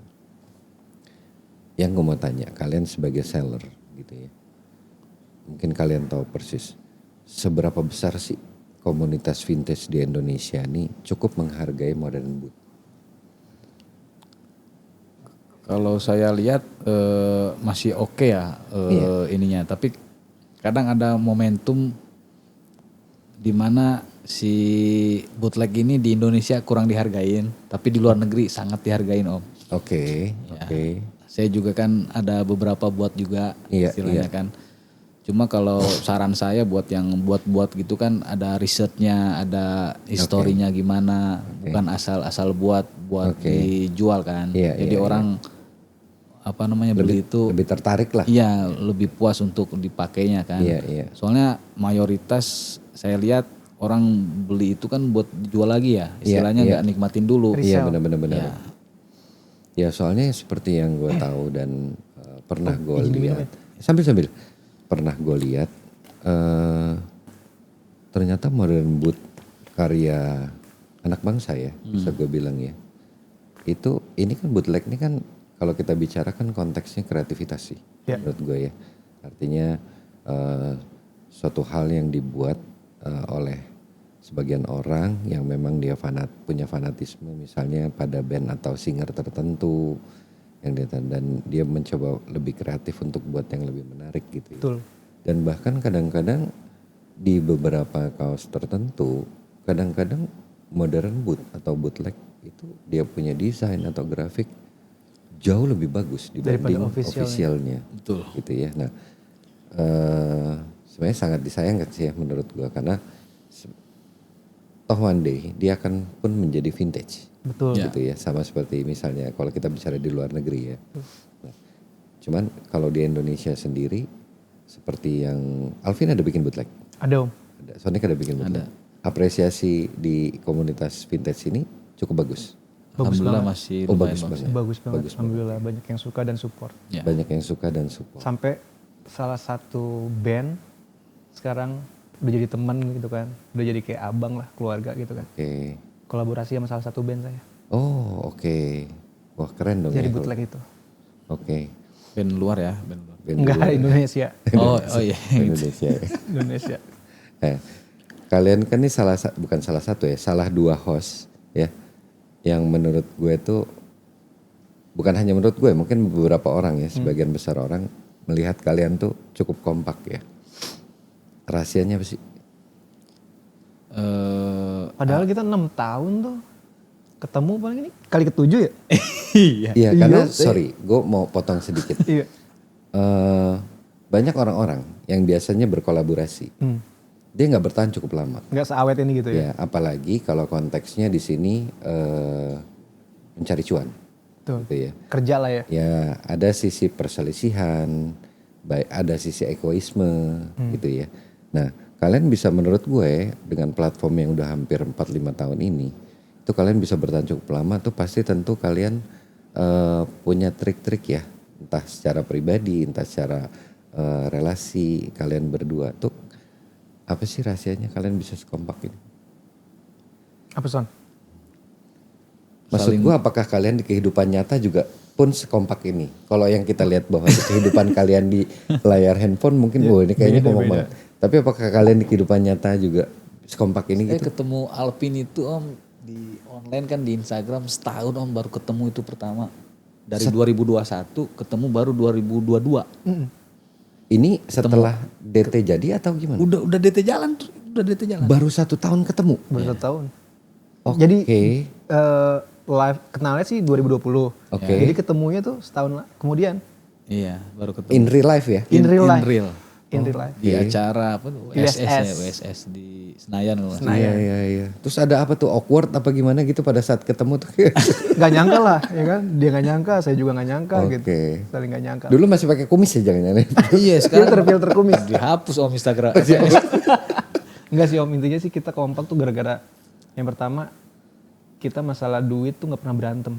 Speaker 2: Yang gue mau tanya kalian sebagai seller gitu ya, mungkin kalian tahu persis seberapa besar sih komunitas vintage di Indonesia ini cukup menghargai modern boot.
Speaker 3: Kalau saya lihat masih oke ya ininya, tapi kadang ada momentum di mana si bootleg ini di Indonesia kurang dihargain, tapi di luar negeri sangat dihargain om.
Speaker 2: Oke.
Speaker 3: Saya juga kan ada beberapa buat juga istilahnya kan. Cuma kalau saran saya buat yang buat gitu kan ada risetnya, ada historinya gimana, bukan asal buat dijual kan. Jadi orang apa namanya beli itu
Speaker 2: lebih tertarik lah.
Speaker 3: Iya, lebih puas untuk dipakainya kan. Soalnya mayoritas saya lihat orang beli itu kan buat dijual lagi ya, istilahnya nggak nikmatin dulu.
Speaker 2: Iya benar-benar. Ya soalnya seperti yang gue tahu dan pernah gue lihat. Sambil pernah gue lihat ternyata modern boot karya anak bangsa ya, bisa gue bilang ya. Itu ini kan bootleg ini kan kalau kita bicara kan konteksnya kreativitas sih menurut gue ya. Artinya suatu hal yang dibuat oleh sebagian orang yang memang dia punya fanatisme misalnya pada band atau singer tertentu yang dia mencoba lebih kreatif untuk buat yang lebih menarik gitu.
Speaker 1: Betul.
Speaker 2: Dan bahkan kadang-kadang di beberapa kaos tertentu kadang-kadang modern boot atau bootleg itu dia punya desain atau grafik jauh lebih bagus dibanding officialnya.
Speaker 3: Betul.
Speaker 2: Gitu ya. Nah, sebenarnya sangat disayangkan sih ya menurut gua karena toh one day dia akan pun menjadi vintage.
Speaker 1: Betul.
Speaker 2: Gitu ya. Sama seperti misalnya kalau kita bicara di luar negeri ya. Nah, cuman kalau di Indonesia sendiri seperti yang Alvin ada bikin bootleg?
Speaker 1: Ada om.
Speaker 2: Ada. Sonic ada bikin bootleg? Apresiasi di komunitas vintage ini cukup bagus.
Speaker 3: Alhamdulillah masih lumayan
Speaker 1: Bagus banget. Alhamdulillah banyak yang suka dan support.
Speaker 3: Ya.
Speaker 2: Banyak yang suka dan support.
Speaker 1: Sampai salah satu band sekarang udah jadi teman gitu kan. Udah jadi kayak abang lah, keluarga gitu kan.
Speaker 2: Oke.
Speaker 1: Kolaborasi sama salah satu band saya.
Speaker 2: Oh oke. Wah keren dong
Speaker 1: Jadi
Speaker 2: ya.
Speaker 1: bootleg itu.
Speaker 2: Oke.
Speaker 3: Band luar ya, band luar.
Speaker 1: Enggak, Indonesia.
Speaker 3: Oh iya.
Speaker 2: Indonesia.
Speaker 1: Indonesia.
Speaker 2: Kalian kan ini bukan salah satu ya, salah dua host ya. Yang menurut gue tuh, bukan hanya menurut gue, mungkin beberapa orang ya, sebagian besar orang melihat kalian tuh cukup kompak ya. Rahasianya apa sih?
Speaker 1: Padahal kita 6 tahun tuh ketemu paling ini kali ke-7 ya?
Speaker 2: Iya karena sorry, gue mau potong sedikit.
Speaker 1: Iya.
Speaker 2: Banyak orang-orang yang biasanya berkolaborasi, dia nggak bertahan cukup lama.
Speaker 1: Nggak seawet ini gitu ya?
Speaker 2: Ya, apalagi kalau konteksnya di sini mencari cuan.
Speaker 1: Tuh.
Speaker 2: Gitu ya.
Speaker 1: Kerja lah ya?
Speaker 2: Ya, ada sisi perselisihan, ada sisi egoisme gitu ya. Nah, kalian bisa menurut gue dengan platform yang udah hampir 4-5 tahun ini, itu kalian bisa bertahan cukup lama tuh pasti tentu kalian punya trik-trik ya. Entah secara pribadi, entah secara relasi kalian berdua tuh. Apa sih rahasianya kalian bisa sekompak ini?
Speaker 1: Apa Son?
Speaker 2: Maksud gue apakah kalian di kehidupan nyata juga pun sekompak ini? Kalau yang kita lihat bahwa di kehidupan kalian di layar handphone mungkin ini kayaknya ngomong banget. Tapi apakah kalian di kehidupan nyata juga sekompak ini
Speaker 3: Saya
Speaker 2: gitu?
Speaker 3: ketemu Alvin itu om di online kan di Instagram setahun Om baru ketemu itu pertama. Dari 2021 ketemu baru 2022.
Speaker 2: Ini setelah DT jadi atau gimana?
Speaker 3: Udah DT jalan, udah DT jalan.
Speaker 2: Baru 1 tahun ketemu?
Speaker 1: Baru 1 tahun.
Speaker 2: Oke.
Speaker 1: Jadi live kenalnya sih 2020.
Speaker 2: Oke.
Speaker 1: Jadi ketemunya tuh setahun kemudian.
Speaker 3: Iya, baru ketemu.
Speaker 2: In real life ya?
Speaker 1: In real life.
Speaker 3: In
Speaker 1: real life.
Speaker 3: Di acara apa tuh?
Speaker 1: USS.
Speaker 3: WSS di Senayan loh.
Speaker 2: Iya. Terus ada apa tuh, awkward apa gimana gitu pada saat ketemu tuh?
Speaker 1: Gak nyangka lah, ya kan? Dia gak nyangka, saya juga gak nyangka gitu.
Speaker 2: Oke.
Speaker 1: Saling gak nyangka.
Speaker 2: Dulu masih pakai kumis ya jangan-jangan?
Speaker 3: Iya, sekarang
Speaker 1: Filter kumis.
Speaker 3: dihapus Om Instagram.
Speaker 1: Enggak sih Om, intinya sih kita kompak tuh gara-gara yang pertama kita masalah duit tuh gak pernah berantem.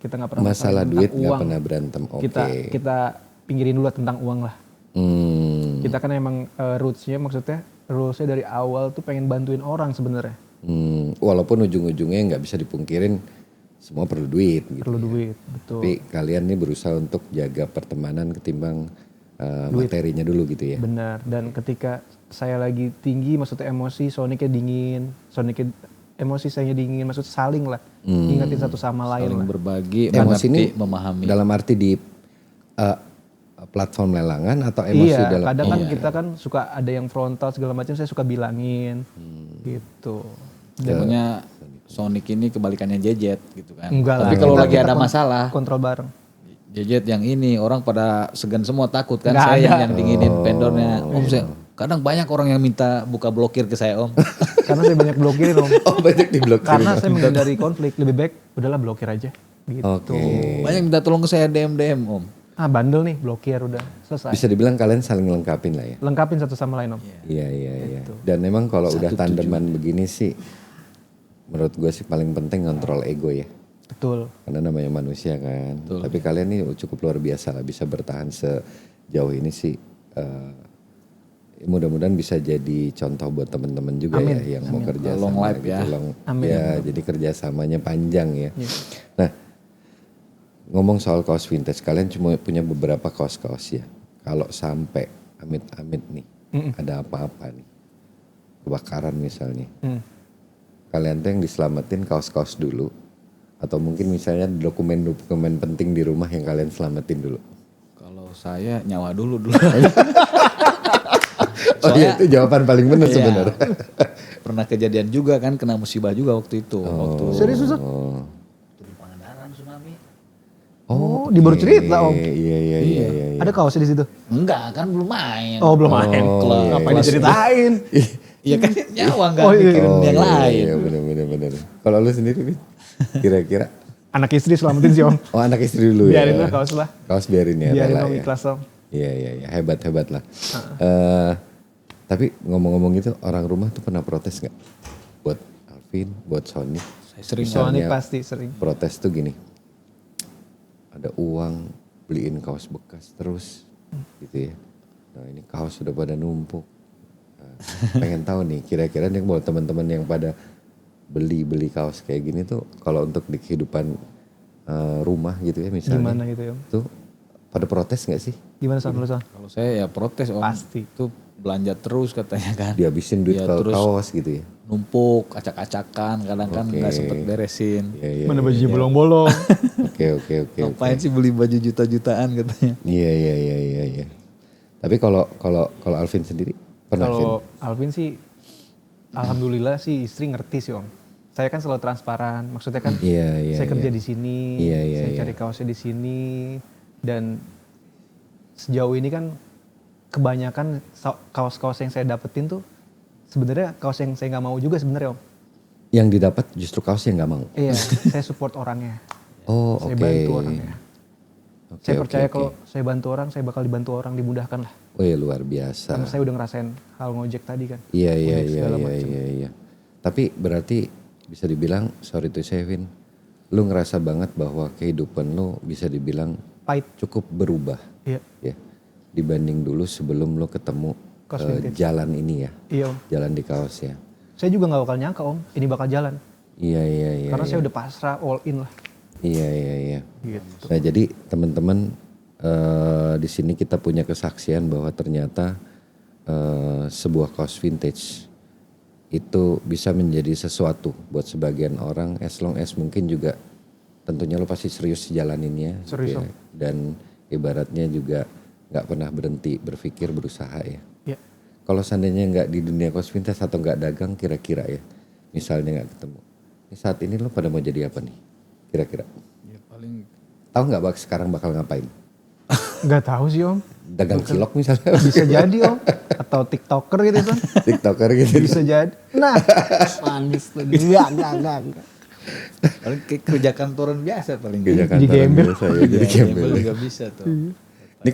Speaker 1: Kita gak pernah
Speaker 2: Masalah
Speaker 1: tentang
Speaker 2: duit nggak
Speaker 1: uang.
Speaker 2: pernah berantem. Oke.
Speaker 1: Kita pinggirin dulu tentang uang lah. Kita kan emang rootsnya maksudnya rulesnya dari awal tuh pengen bantuin orang sebenarnya.
Speaker 2: Walaupun ujung-ujungnya nggak bisa dipungkirin semua perlu duit gitu.
Speaker 1: Perlu duit, betul.
Speaker 2: Tapi kalian nih berusaha untuk jaga pertemanan ketimbang materinya dulu gitu ya.
Speaker 1: Benar. Dan ketika saya lagi tinggi, maksudnya emosi, Sonicnya dingin, emosi saya dingin, maksud saling lah, ingetin satu sama lain
Speaker 3: Saling
Speaker 1: lah.
Speaker 3: berbagi,
Speaker 2: Emosi ini
Speaker 3: mengerti, memahami.
Speaker 2: dalam arti di platform lelangan atau emosi
Speaker 1: Iya,
Speaker 2: dalam?
Speaker 1: kadang kan kita kan suka ada yang frontal segala macam, saya suka bilangin, gitu.
Speaker 3: Pokoknya Sonic ini kebalikannya Jejet gitu kan.
Speaker 1: Enggak lah.
Speaker 3: Tapi kalau
Speaker 1: kita-
Speaker 3: lagi
Speaker 1: kita
Speaker 3: ada masalah,
Speaker 1: kontrol bareng.
Speaker 3: Jejet yang ini orang pada segan semua takut kan.
Speaker 1: Nggak
Speaker 3: Saya
Speaker 1: ada.
Speaker 3: yang dinginin vendornya. Om saya, kadang banyak orang yang minta buka blokir ke saya Om.
Speaker 1: Karena saya banyak blokirin Om.
Speaker 2: Oh banyak diblokir.
Speaker 1: Karena saya menghindari konflik, lebih baik udahlah blokir aja. Gitu.
Speaker 2: Oke.
Speaker 3: Banyak minta tolong ke saya DM Om.
Speaker 1: Ah bandel nih, blokir udah selesai.
Speaker 2: Bisa dibilang kalian saling lengkapin lah ya.
Speaker 1: Lengkapin satu sama lain Om.
Speaker 2: Iya. Dan memang kalau udah tandeman begini sih, menurut gue sih paling penting kontrol ego ya.
Speaker 1: Betul.
Speaker 2: Karena namanya manusia kan. Tapi kalian nih cukup luar biasa lah bisa bertahan sejauh ini sih. Mudah-mudahan bisa jadi contoh buat teman-teman juga ya yang mau kerja
Speaker 3: Long
Speaker 2: sama
Speaker 3: life
Speaker 2: gitu.
Speaker 3: ya.
Speaker 1: Amin.
Speaker 2: Ya, jadi kerjasamanya panjang ya. Nah, ngomong soal kaos vintage, kalian cuma punya beberapa kaos-kaos ya. Kalau sampai amit-amit nih, ada apa-apa nih, kebakaran misalnya, kalian tuh yang diselamatin kaos-kaos dulu, atau mungkin misalnya dokumen-dokumen penting di rumah yang kalian selamatin dulu.
Speaker 3: Kalau saya nyawa dulu.
Speaker 2: Oh iya, itu jawaban paling benar
Speaker 3: Iya.
Speaker 2: sebenarnya.
Speaker 3: Pernah kejadian juga kan, kena musibah juga waktu itu. Waktu
Speaker 1: Serius Ustaz?
Speaker 3: di Pangandaran tsunami.
Speaker 1: Oh, di baru cerita Om.
Speaker 2: Iya.
Speaker 1: Ada kaosnya di situ?
Speaker 3: Enggak kan belum main.
Speaker 1: Oh belum main. Ngapain diceritain?
Speaker 3: Iya kan nyawa enggak
Speaker 1: Oh, iya.
Speaker 3: mikirin yang lain.
Speaker 2: Iya benar. Kalau lu sendiri, Bin? Kira-kira?
Speaker 1: Anak istri selamatin sih Om.
Speaker 2: Oh anak istri dulu ya?
Speaker 1: Biarin lah kaos lah.
Speaker 2: Kaos biarin ya?
Speaker 1: Biarin
Speaker 2: rela
Speaker 1: Om
Speaker 2: ya?
Speaker 1: ikhlas Om.
Speaker 2: Iya, hebat lah. Tapi ngomong-ngomong gitu, orang rumah tuh pernah protes nggak? Buat Alvin, buat Sony.
Speaker 3: Saya sering
Speaker 1: Soalnya pasti sering.
Speaker 2: Protes tuh gini, ada uang beliin kaos bekas terus, gitu ya. Nah ini kaos sudah pada numpuk. Nah, pengen tahu nih, kira-kira nih buat teman-teman yang pada beli kaos kayak gini tuh, kalau untuk di kehidupan rumah gitu ya misalnya.
Speaker 1: Gimana gitu ya Om?
Speaker 2: Tuh pada protes nggak sih?
Speaker 1: Gimana Son lu Son?
Speaker 3: kalau saya ya protes Om.
Speaker 1: Pasti.
Speaker 3: Itu belanja terus katanya kan.
Speaker 2: Dihabisin duit
Speaker 3: Iya,
Speaker 2: ke
Speaker 3: terus
Speaker 2: kaos gitu ya?
Speaker 3: numpuk, acak-acakan, kadang kan nggak sempet beresin.
Speaker 2: Iya.
Speaker 1: Mana bajunya bolong-bolong.
Speaker 2: Oke.
Speaker 3: Ngapain sih beli baju juta-jutaan katanya.
Speaker 2: Iya. Tapi kalau Alvin sendiri pernah Vin?
Speaker 1: Kalau Alvin sih, alhamdulillah sih istri ngerti sih Om. Saya kan selalu transparan, maksudnya kan
Speaker 2: Iya.
Speaker 1: saya kerja di sini,
Speaker 2: Iya,
Speaker 1: saya
Speaker 2: iya.
Speaker 1: cari kaosnya di sini, dan sejauh ini kan kebanyakan kaos-kaos yang saya dapetin tuh sebenarnya kaos yang saya nggak mau juga sebenarnya Om.
Speaker 2: Yang didapat justru kaos yang nggak mau.
Speaker 1: Iya, saya support orangnya,
Speaker 2: Oh
Speaker 1: saya
Speaker 2: oke.
Speaker 1: bantu orangnya.
Speaker 2: Oke,
Speaker 1: Saya
Speaker 2: oke,
Speaker 1: percaya
Speaker 2: oke.
Speaker 1: kalau saya bantu orang, saya bakal dibantu orang, dimudahkan lah.
Speaker 2: Oh ya luar biasa.
Speaker 1: Karena saya udah ngerasain hal ngojek tadi kan.
Speaker 2: Iya.
Speaker 1: Ngojek segala macem.
Speaker 2: Tapi berarti bisa dibilang, sorry to say Vin, lu ngerasa banget bahwa kehidupan lu bisa dibilang
Speaker 1: Pahit.
Speaker 2: cukup berubah
Speaker 1: Iya,
Speaker 2: ya dibanding dulu sebelum lu ketemu
Speaker 1: Kaos vintage.
Speaker 2: jalan ini ya,
Speaker 1: iya Om.
Speaker 2: jalan di kaos ya.
Speaker 1: Saya juga nggak bakal nyangka Om, ini bakal jalan.
Speaker 2: Iya.
Speaker 1: Karena saya udah pasrah, all in lah.
Speaker 2: Iya.
Speaker 1: Gitu.
Speaker 2: Nah jadi teman-teman di sini kita punya kesaksian bahwa ternyata sebuah kaos vintage itu bisa menjadi sesuatu buat sebagian orang, as long as mungkin juga tentunya lo pasti serius jalaninnya.
Speaker 1: Serius,
Speaker 2: gitu ya. Dan ibaratnya juga nggak pernah berhenti berpikir, berusaha ya.
Speaker 1: Ya.
Speaker 2: Kalau seandainya nggak di dunia kaos vintage atau nggak dagang, kira-kira ya, misalnya nggak ketemu. Ini saat ini lo pada mau jadi apa nih? Kira-kira?
Speaker 3: Ya paling
Speaker 2: Tahu nggak sekarang bakal ngapain?
Speaker 1: Nggak tahu sih Om.
Speaker 2: Dagang cilok misalnya?
Speaker 1: Bisa jadi Om. Atau TikToker gitu kan.
Speaker 2: TikToker gitu.
Speaker 1: Bisa jadi. Nah, manis tuh. Enggak.
Speaker 3: paling kayak kerja kantoran biasa paling.
Speaker 2: Kerja
Speaker 1: Jadi
Speaker 2: kantoran
Speaker 1: gembel.
Speaker 2: biasa ya, jadi gembel.
Speaker 3: Juga bisa tuh.
Speaker 2: Ini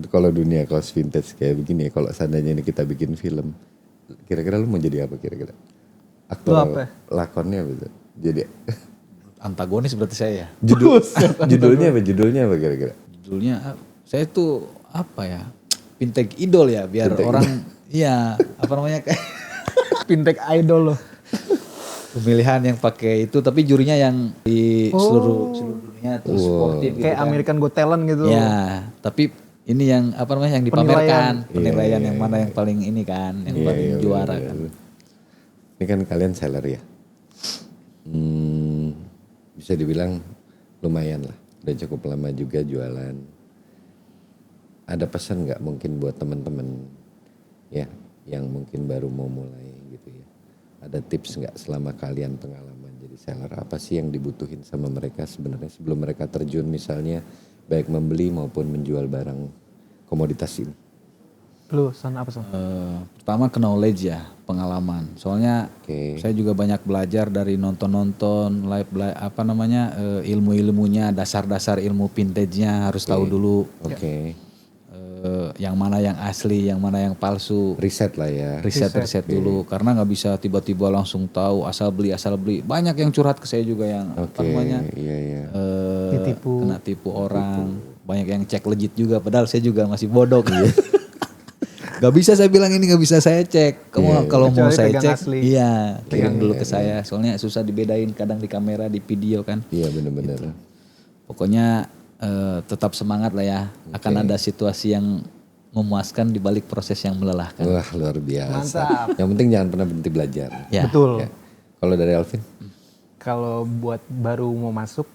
Speaker 2: kalau dunia kaos vintage kayak begini ya, kalau seandainya ini kita bikin film, kira-kira lu mau jadi apa kira-kira? Aktor
Speaker 1: Lu apa?
Speaker 2: lakonnya apa tuh? Jadi
Speaker 3: Antagonis berarti saya ya.
Speaker 2: judulnya apa kira-kira?
Speaker 3: Judulnya saya tuh apa ya? Fintech idol ya biar
Speaker 2: Fintech
Speaker 3: orang iya apa namanya kayak
Speaker 1: Fintech idol loh.
Speaker 3: pemilihan yang pakai itu tapi jurinya yang di seluruh dunia tuh sportif gitu
Speaker 1: Kayak
Speaker 3: kan.
Speaker 1: American Got Talent gitu.
Speaker 3: Ya, tapi ini yang apa namanya yang dipamerkan, penilaian yang mana yang paling ini kan, yang paling juara kan.
Speaker 2: Ini kan kalian seller ya. Bisa dibilang lumayan lah. Udah cukup lama juga jualan. Ada pesan nggak mungkin buat teman-teman ya yang mungkin baru mau mulai gitu ya. Ada tips nggak selama kalian pengalaman jadi seller, apa sih yang dibutuhin sama mereka sebenarnya sebelum mereka terjun misalnya baik membeli maupun menjual barang komoditas ini?
Speaker 1: Lu San apa San?
Speaker 3: Pertama ke knowledge ya, pengalaman. Soalnya saya juga banyak belajar dari nonton-nonton live apa namanya ilmu-ilmunya, dasar-dasar ilmu vintage-nya harus tahu dulu. Yang mana yang asli, yang mana yang palsu.
Speaker 2: Riset lah ya.
Speaker 3: Riset dulu karena nggak bisa tiba-tiba langsung tahu asal beli. Banyak yang curhat ke saya juga yang apa namanya kena tipu orang. Banyak yang cek legit juga padahal saya juga masih bodoh. Gak bisa saya bilang ini gak bisa saya cek. Kamu kalau mau saya cek, iya kirim dulu ke saya. Soalnya susah dibedain kadang di kamera, di video kan.
Speaker 2: Iya benar-benar.
Speaker 3: Pokoknya tetap semangat lah ya. Akan ada situasi yang memuaskan di balik proses yang melelahkan.
Speaker 2: Wah luar biasa.
Speaker 1: Mantap.
Speaker 2: Yang penting jangan pernah berhenti belajar.
Speaker 3: Ya.
Speaker 1: Betul.
Speaker 2: Ya. Kalau dari Alvin?
Speaker 1: Kalau buat baru mau masuk,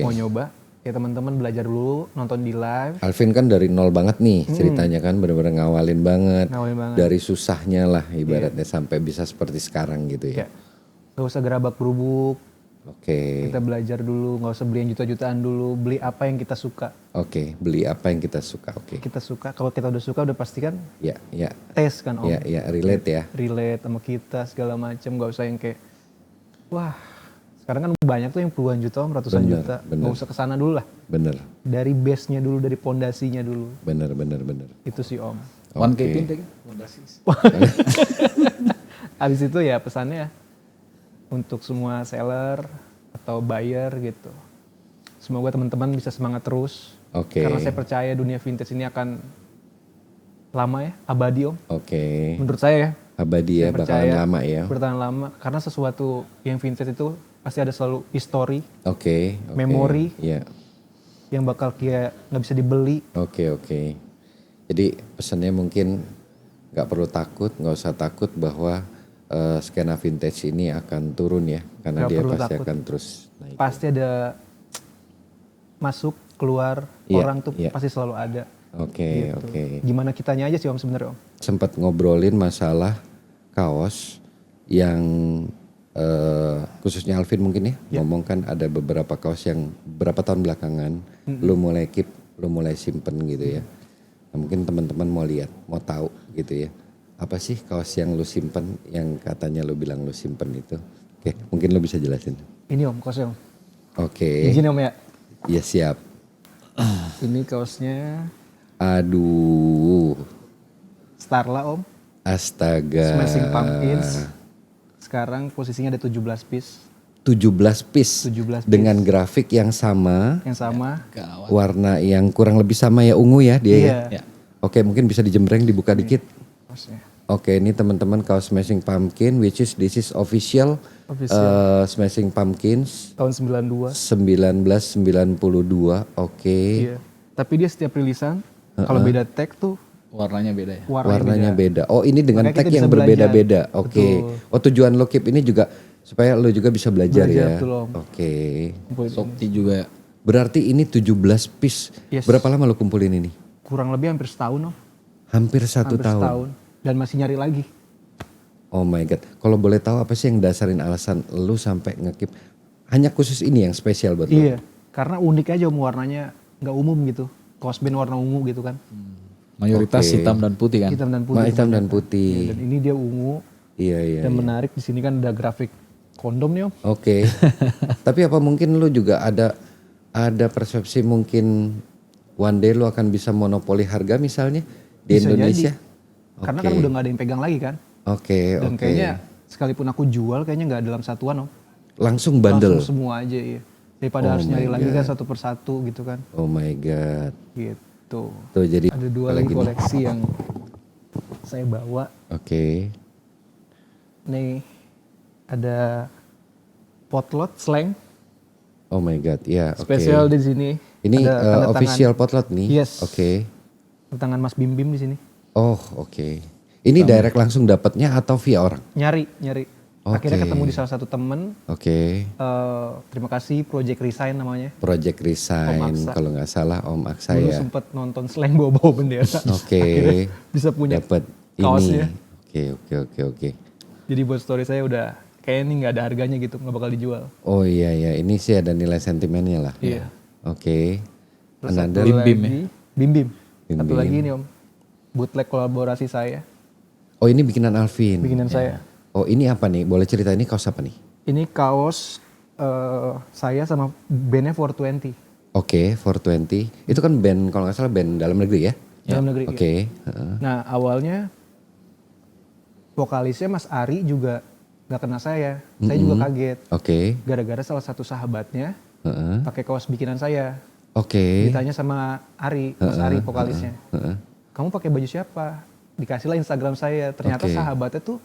Speaker 1: mau nyoba, ya teman-teman belajar dulu, nonton di live.
Speaker 2: Alvin kan dari nol banget nih ceritanya kan, benar-benar ngawalin banget. Dari susahnya lah ibaratnya sampai bisa seperti sekarang gitu ya.
Speaker 1: Gak usah gerabak gerubuk. Kita belajar dulu, gak usah beli yang juta-jutaan dulu, beli apa yang kita suka.
Speaker 2: Beli apa yang kita suka.
Speaker 1: Kita suka, kalau kita udah suka udah pasti kan tes kan Om.
Speaker 2: Relate ya.
Speaker 1: Relate sama kita segala macam, gak usah yang kayak wah sekarang kan banyak tuh yang puluhan juta Om, ratusan juta. Gak usah kesana dulu lah.
Speaker 2: Bener.
Speaker 1: Dari base-nya dulu, dari pondasinya dulu.
Speaker 2: Bener.
Speaker 1: Itu sih Om.
Speaker 3: 1K fintech pondasi.
Speaker 1: Habis itu ya pesannya untuk semua seller atau buyer gitu. Semoga teman-teman bisa semangat terus. Karena saya percaya dunia vintage ini akan lama ya, abadi Om. Menurut saya ya.
Speaker 2: Abadi ya, bakalan lama ya.
Speaker 1: Bertahan lama, karena sesuatu yang vintage itu pasti ada selalu history, memori, yang bakal kayak nggak bisa dibeli.
Speaker 2: Jadi pesannya mungkin nggak perlu takut, nggak usah takut bahwa skena vintage ini akan turun ya, karena dia pasti akan terus naik.
Speaker 1: Pasti ada masuk keluar orang tuh pasti selalu ada. Gimana kitanya aja sih Om sebenarnya Om?
Speaker 2: Sempat ngobrolin masalah kaos yang khususnya Alvin mungkin ya, ngomong kan ada beberapa kaos yang berapa tahun belakangan lu mulai keep, lu mulai simpen gitu ya. Nah, mungkin teman-teman mau lihat, mau tahu gitu ya. Apa sih kaos yang lu simpen, yang katanya lu bilang lu simpen itu? Mungkin lu bisa jelasin.
Speaker 1: Ini Om, kaosnya Om.
Speaker 2: Oke.
Speaker 1: Izin Om ya?
Speaker 2: Iya siap.
Speaker 1: Ini kaosnya.
Speaker 2: Aduh.
Speaker 1: Starla Om.
Speaker 2: Astaga.
Speaker 1: Smashing Pumpkins. Sekarang posisinya ada 17 piece.
Speaker 2: 17 piece. Dengan grafik yang sama. Warna yang kurang lebih sama ya, ungu ya dia ya. Oke, mungkin bisa dijembreng, dibuka dikit. Oke, ini teman-teman kaos Smashing Pumpkin, which is this is official. Smashing Pumpkins.
Speaker 1: Tahun 92.
Speaker 2: 1992,
Speaker 1: Iya. Tapi dia setiap rilisan, kalau beda tag tuh
Speaker 3: Warnanya beda ya.
Speaker 2: Warnanya beda. Oh ini dengan
Speaker 1: Makanya
Speaker 2: tag
Speaker 1: kita
Speaker 2: yang
Speaker 1: bisa
Speaker 2: berbeda-beda. Oke.
Speaker 1: Betul.
Speaker 2: Oh tujuan lo keep ini juga supaya lo juga bisa belajar ya.
Speaker 1: Betul, Om.
Speaker 2: Oke.
Speaker 3: Softy juga.
Speaker 2: Berarti ini 17 piece.
Speaker 1: Yes.
Speaker 2: Berapa lama lo kumpulin ini?
Speaker 1: Kurang lebih hampir setahun Om.
Speaker 2: Hampir satu
Speaker 1: Hampir
Speaker 2: tahun.
Speaker 1: setahun. Dan masih nyari lagi.
Speaker 2: Oh my god. Kalau boleh tahu apa sih yang dasarin alasan lo sampai ngekip? Hanya khusus ini yang spesial buat lo?
Speaker 1: Iya. Karena unik aja Om, warnanya nggak umum gitu. Kaos band warna ungu gitu kan.
Speaker 3: Mayoritas hitam dan putih kan.
Speaker 1: Hitam dan putih.
Speaker 2: Hitam dan
Speaker 1: Iya,
Speaker 2: putih.
Speaker 1: dan ini dia ungu.
Speaker 2: Iya.
Speaker 1: Dan menarik di sini kan ada grafik kondom nih Om.
Speaker 2: Oke. Tapi apa mungkin lu juga ada persepsi mungkin one day lu akan bisa monopoli harga misalnya di
Speaker 1: Bisa
Speaker 2: Indonesia?
Speaker 1: jadi. Karena kan udah nggak ada yang pegang lagi kan.
Speaker 2: Oke.
Speaker 1: Dan kayaknya sekalipun aku jual kayaknya nggak dalam satuan Om.
Speaker 2: Langsung bundle.
Speaker 1: Langsung semua aja iya. Daripada harus nyari lagi kan satu persatu gitu kan.
Speaker 2: Oh my god.
Speaker 1: Gitu.
Speaker 2: Tuh jadi
Speaker 1: Ada dua lagi koleksi yang saya bawa.
Speaker 2: Oke.
Speaker 1: Nih ada potlot slang
Speaker 2: Oh my god. Ya, oke.
Speaker 1: spesial di sini.
Speaker 2: Ini
Speaker 1: Ada tanda tangan.
Speaker 2: official potlot nih.
Speaker 1: Yes.
Speaker 2: Oke.
Speaker 1: Tangan Mas Bim Bim di sini.
Speaker 2: Oh, oke. Ini direct langsung dapatnya atau via orang?
Speaker 1: Nyari.
Speaker 2: Oke.
Speaker 1: Akhirnya ketemu di salah satu temen.
Speaker 2: Oke.
Speaker 1: Terima kasih Project Resign namanya.
Speaker 2: Project Resign
Speaker 1: Om Aksa.
Speaker 2: kalau nggak salah Om Aksa
Speaker 1: Dulu
Speaker 2: ya.
Speaker 1: sempet nonton slang bawa bendera.
Speaker 2: Oke.
Speaker 1: Akhirnya bisa punya
Speaker 2: Dapat
Speaker 1: kaosnya.
Speaker 2: ini. Oke.
Speaker 1: Jadi buat story saya udah kayaknya ini nggak ada harganya gitu, nggak bakal dijual.
Speaker 2: Oh iya, ini sih ada nilai sentimennya lah.
Speaker 1: Iya.
Speaker 2: Oke.
Speaker 1: Terus
Speaker 2: Another.
Speaker 1: satu
Speaker 3: Bim-bim
Speaker 1: lagi, Bim-bim.
Speaker 2: Bim-bim.
Speaker 1: Satu lagi ini Om, bootleg kolaborasi saya,
Speaker 2: Oh ini bikinan Alvin.
Speaker 1: bikinan saya.
Speaker 2: Oh ini apa nih? Boleh cerita ini kaos apa nih?
Speaker 1: Ini kaos saya sama bandnya 420
Speaker 2: Oke, 420. Itu kan band kalau nggak salah band dalam negeri ya?
Speaker 1: dalam negeri.
Speaker 2: Oke.
Speaker 1: Nah awalnya vokalisnya Mas Ari juga nggak kenal saya juga kaget.
Speaker 2: Oke.
Speaker 1: Gara-gara salah satu sahabatnya
Speaker 2: Heeh.
Speaker 1: pakai kaos bikinan saya.
Speaker 2: Oke.
Speaker 1: Ditanya sama Ari, Mas Ari vokalisnya. Kamu pakai baju siapa? Dikasihlah Instagram saya. Ternyata
Speaker 2: Oke.
Speaker 1: sahabatnya tuh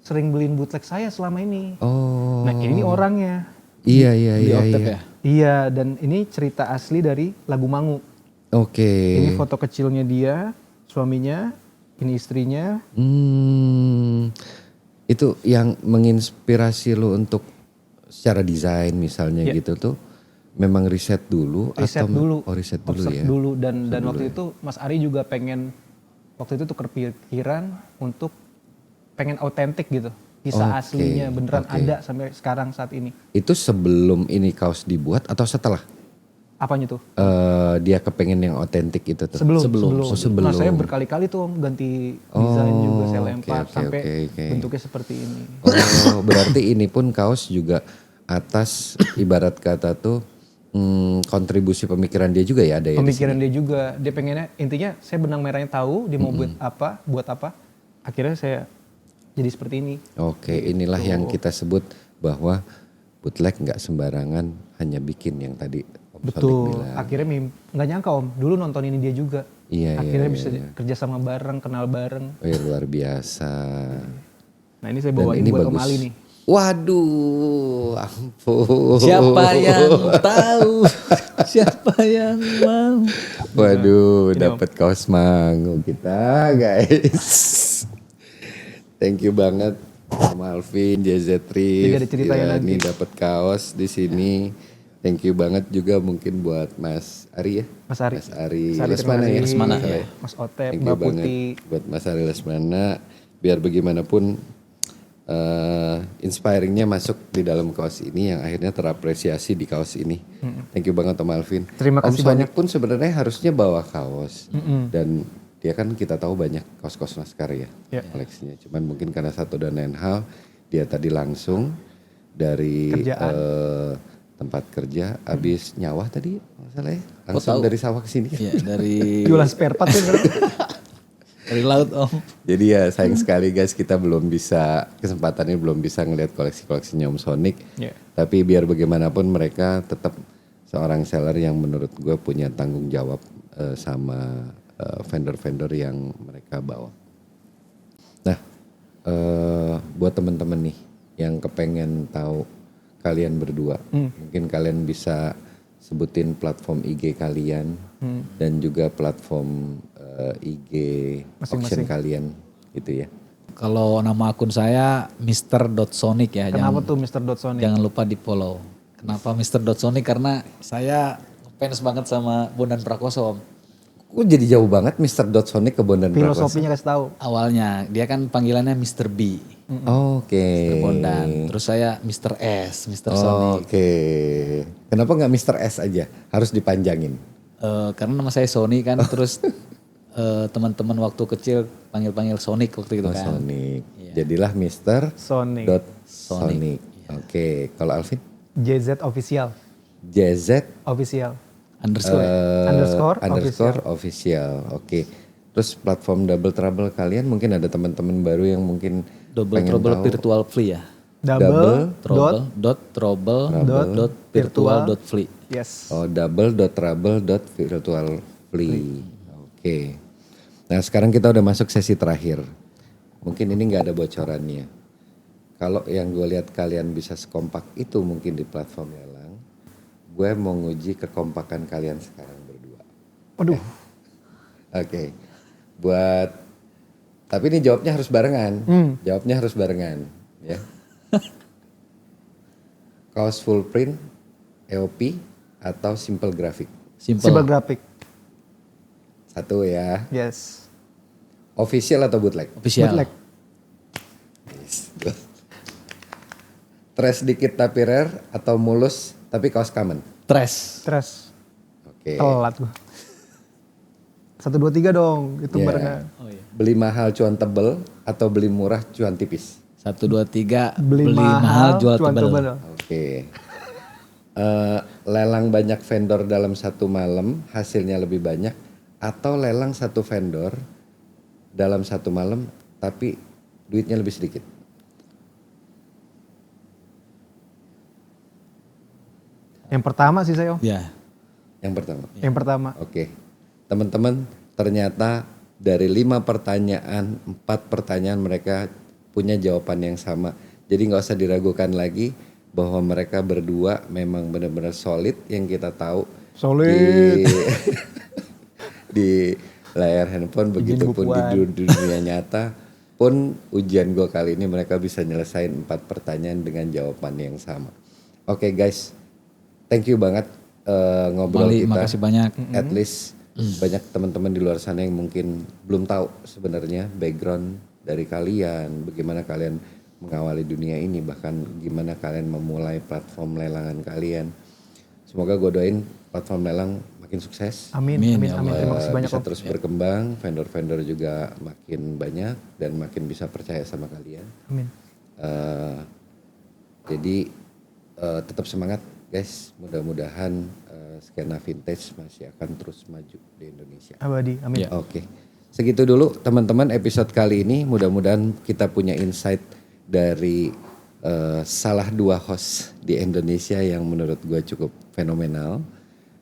Speaker 1: sering beliin bootleg saya selama ini.
Speaker 2: Oh.
Speaker 1: Nah ini orangnya.
Speaker 2: Iya.
Speaker 3: Di Octave ya.
Speaker 1: Iya dan ini cerita asli dari lagu Mangu.
Speaker 2: Oke.
Speaker 1: Ini foto kecilnya dia, suaminya, ini istrinya.
Speaker 2: Itu yang menginspirasi lo untuk secara desain misalnya gitu tuh memang riset dulu
Speaker 1: Riset
Speaker 2: atau
Speaker 1: dulu.
Speaker 2: riset dulu
Speaker 1: Observe
Speaker 2: ya.
Speaker 1: dulu dan waktu itu Mas Ari juga pengen waktu itu tuh kepikiran untuk pengen autentik gitu. Kisah aslinya beneran ada sampai sekarang saat ini.
Speaker 2: Itu sebelum ini kaos dibuat atau setelah?
Speaker 1: Apanya tuh?
Speaker 2: Dia kepengen yang otentik itu tuh.
Speaker 1: Sebelum.
Speaker 2: Oh, sebelum.
Speaker 1: Nah saya berkali-kali tuh Om ganti desain juga saya lempar sampai
Speaker 2: oke.
Speaker 1: bentuknya seperti ini.
Speaker 2: Oh, berarti ini pun kaos juga atas ibarat kata tuh kontribusi pemikiran dia juga ya ada ya.
Speaker 1: Pemikiran dia juga, dia pengennya intinya saya benang merahnya tahu dia mau buat apa. Akhirnya saya jadi seperti ini.
Speaker 2: Oke, inilah yang kita sebut bahwa bootleg nggak sembarangan hanya bikin yang tadi Om Sodik
Speaker 1: Betul.
Speaker 2: bilang.
Speaker 1: Akhirnya nggak nyangka Om, dulu nonton ini dia juga.
Speaker 2: Iya,
Speaker 1: Akhirnya bisa kerja sama bareng, kenal bareng.
Speaker 2: Oh, ya, luar biasa.
Speaker 1: Nah ini saya bawain
Speaker 2: ini
Speaker 1: buat Om
Speaker 2: bagus.
Speaker 1: Ali nih.
Speaker 2: Waduh, ampun.
Speaker 3: Siapa yang tahu? Siapa yang mau?
Speaker 2: Waduh, dapat kaos mangu kita, guys. Thank you banget sama Alvin, JZ3.
Speaker 1: Tidak diceritain lagi.
Speaker 2: Nih dapat kaos di sini. Thank you banget juga mungkin buat Mas Ari ya.
Speaker 1: Mas Ari.
Speaker 2: Mas Ari
Speaker 1: Mas Ari,
Speaker 2: Lesmana
Speaker 1: terima
Speaker 2: ya.
Speaker 1: kasih.
Speaker 3: Lesmana,
Speaker 2: Salah
Speaker 3: ya.
Speaker 1: Mas Otep,
Speaker 2: Thank
Speaker 1: Mbak
Speaker 2: you banget
Speaker 1: Putih.
Speaker 2: buat Mas Ari Lesmana. Biar bagaimanapun inspiringnya masuk di dalam kaos ini yang akhirnya terapresiasi di kaos ini. Thank you banget Om Alvin.
Speaker 1: Terima kasih
Speaker 2: Om Sonic pun sebenarnya harusnya bawa kaos dan dia kan kita tahu banyak kaos-kaos Laskar ya
Speaker 1: Ya.
Speaker 2: koleksinya. Cuman mungkin karena satu dan lain hal dia tadi langsung dari tempat kerja habis nyawah tadi masalah ya langsung dari sawah ke sini.
Speaker 3: Ya dari
Speaker 1: Jualan spare part tuh sekarang.
Speaker 3: dari laut Om.
Speaker 2: Jadi ya sayang sekali guys kita belum bisa kesempatannya belum bisa ngelihat koleksi-koleksinya Om Sonic.
Speaker 1: Ya.
Speaker 2: Tapi biar bagaimanapun mereka tetap seorang seller yang menurut gue punya tanggung jawab sama vendor-vendor yang mereka bawa. Nah, buat teman-teman nih yang kepengen tahu kalian berdua, mungkin kalian bisa sebutin platform IG kalian dan juga platform IG
Speaker 1: Masing-masing.
Speaker 2: auction kalian gitu ya.
Speaker 3: Kalau nama akun saya Mr.Sonic ya.
Speaker 1: Kenapa tuh Mr. Sonic?
Speaker 3: Jangan lupa di follow. Kenapa Mr.Sonic? Karena saya fans banget sama Bondan Prakoso Om.
Speaker 2: Kok jadi jauh banget Mr. Sonic ke Bondan Prakoso?
Speaker 1: Filosofinya kasih tahu.
Speaker 3: Awalnya dia kan panggilannya Mr. B.
Speaker 2: Oke.
Speaker 3: Mr. Bondan. Terus saya Mr. S, Mr. Sonic.
Speaker 2: Oke. Kenapa nggak Mr. S aja? Harus dipanjangin.
Speaker 3: Karena nama saya Sony kan terus teman-teman waktu kecil panggil-panggil Sonic waktu itu kan.
Speaker 2: Sonic. Jadilah Mr.
Speaker 1: Sonic.
Speaker 2: Sonic. Oke. Kalau Alvin?
Speaker 1: JZ official.
Speaker 2: JZ
Speaker 1: Official.
Speaker 3: Underscore.
Speaker 2: official. Oke. Terus platform Double Trouble kalian mungkin ada teman-teman baru yang mungkin
Speaker 3: Double
Speaker 2: pengen
Speaker 3: Trouble
Speaker 2: tahu.
Speaker 3: Virtual Flea ya.
Speaker 1: Double
Speaker 3: Trouble virtual flea.
Speaker 1: Yes.
Speaker 2: Oh, double.trouble.virtual.flea. Oke. Nah, sekarang kita udah masuk sesi terakhir. Mungkin ini nggak ada bocorannya. Kalau yang gue lihat kalian bisa sekompak itu mungkin di platform lelang, gue mau nguji kekompakan kalian sekarang berdua.
Speaker 1: Waduh.
Speaker 2: Oke. Tapi ini jawabnya harus barengan. Jawabnya harus barengan, ya. Kaos full print, EOP atau simple graphic?
Speaker 1: Simple graphic.
Speaker 2: Satu ya.
Speaker 1: Yes.
Speaker 2: Official atau bootleg?
Speaker 3: Official.
Speaker 1: Bootleg.
Speaker 2: Trash dikit tapi rare atau mulus tapi kaos common?
Speaker 3: Trash.
Speaker 1: Trash.
Speaker 2: Oke.
Speaker 1: Telat gua. 1, 2, 3 dong. Itu
Speaker 2: Ya.
Speaker 1: barengan.
Speaker 3: Oh iya.
Speaker 2: Beli mahal cuan tebel atau beli murah cuan tipis?
Speaker 3: 1, 2, 3.
Speaker 1: Beli mahal,
Speaker 3: jual
Speaker 1: cuan
Speaker 3: tebel.
Speaker 1: tebel.
Speaker 2: Oke. Lelang banyak vendor dalam satu malam hasilnya lebih banyak atau lelang satu vendor dalam satu malam tapi duitnya lebih sedikit?
Speaker 1: Yang pertama sih saya.
Speaker 3: Ya.
Speaker 2: Yang pertama.
Speaker 1: Yang pertama.
Speaker 2: Oke. Teman-teman, ternyata dari 5 pertanyaan, 4 pertanyaan mereka punya jawaban yang sama. Jadi nggak usah diragukan lagi bahwa mereka berdua memang benar-benar solid yang kita tahu.
Speaker 1: Solid.
Speaker 2: Di layar handphone, begitupun di dunia nyata pun ujian gue kali ini mereka bisa nyelesain 4 pertanyaan dengan jawaban yang sama. Oke guys, thank you banget ngobrol
Speaker 3: Mali,
Speaker 2: kita.
Speaker 3: makasih banyak.
Speaker 2: At least banyak teman-teman di luar sana yang mungkin belum tahu sebenarnya background dari kalian, bagaimana kalian mengawali dunia ini, bahkan gimana kalian memulai platform lelangan kalian. Semoga gue doain platform lelang makin sukses.
Speaker 1: Amin.
Speaker 3: Amin,
Speaker 1: Amin.
Speaker 3: ya
Speaker 1: Amin.
Speaker 3: Allah.
Speaker 1: Terima kasih banyak
Speaker 2: Bisa
Speaker 1: Om.
Speaker 2: terus berkembang, vendor-vendor juga makin banyak dan makin bisa percaya sama kalian.
Speaker 1: Amin.
Speaker 2: Jadi tetap semangat guys, mudah-mudahan skena vintage masih akan terus maju di Indonesia.
Speaker 1: Abadi. Amin.
Speaker 3: Ya.
Speaker 2: Oke, segitu dulu teman-teman episode kali ini. Mudah-mudahan kita punya insight dari salah 2 host di Indonesia yang menurut gue cukup fenomenal.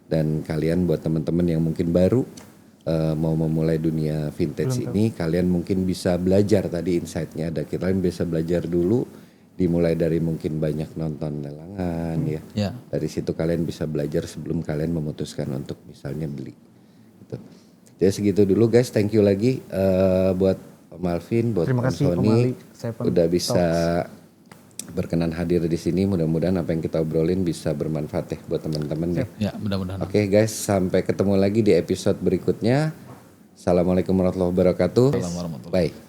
Speaker 2: Dan kalian buat teman-teman yang mungkin baru mau memulai dunia vintage ini, kalian mungkin bisa belajar tadi insight-nya. Ada kalian bisa belajar dulu, dimulai dari mungkin banyak nonton lelangan ya.
Speaker 3: Ya.
Speaker 2: Dari situ kalian bisa belajar sebelum kalian memutuskan untuk misalnya beli. Gitu. Jadi segitu dulu guys, thank you lagi buat Om Alvin, buat
Speaker 1: Terima
Speaker 2: Om
Speaker 1: kasih, Om
Speaker 2: Sony
Speaker 1: Ali, Seven
Speaker 2: udah bisa berkenan hadir di sini. Mudah-mudahan apa yang kita obrolin bisa bermanfaat ya buat teman-teman ya.
Speaker 3: Ya, mudah-mudahan.
Speaker 2: Oke guys, sampai ketemu lagi di episode berikutnya. Assalamualaikum warahmatullahi wabarakatuh.
Speaker 3: Assalamualaikum warahmatullahi
Speaker 2: Bye.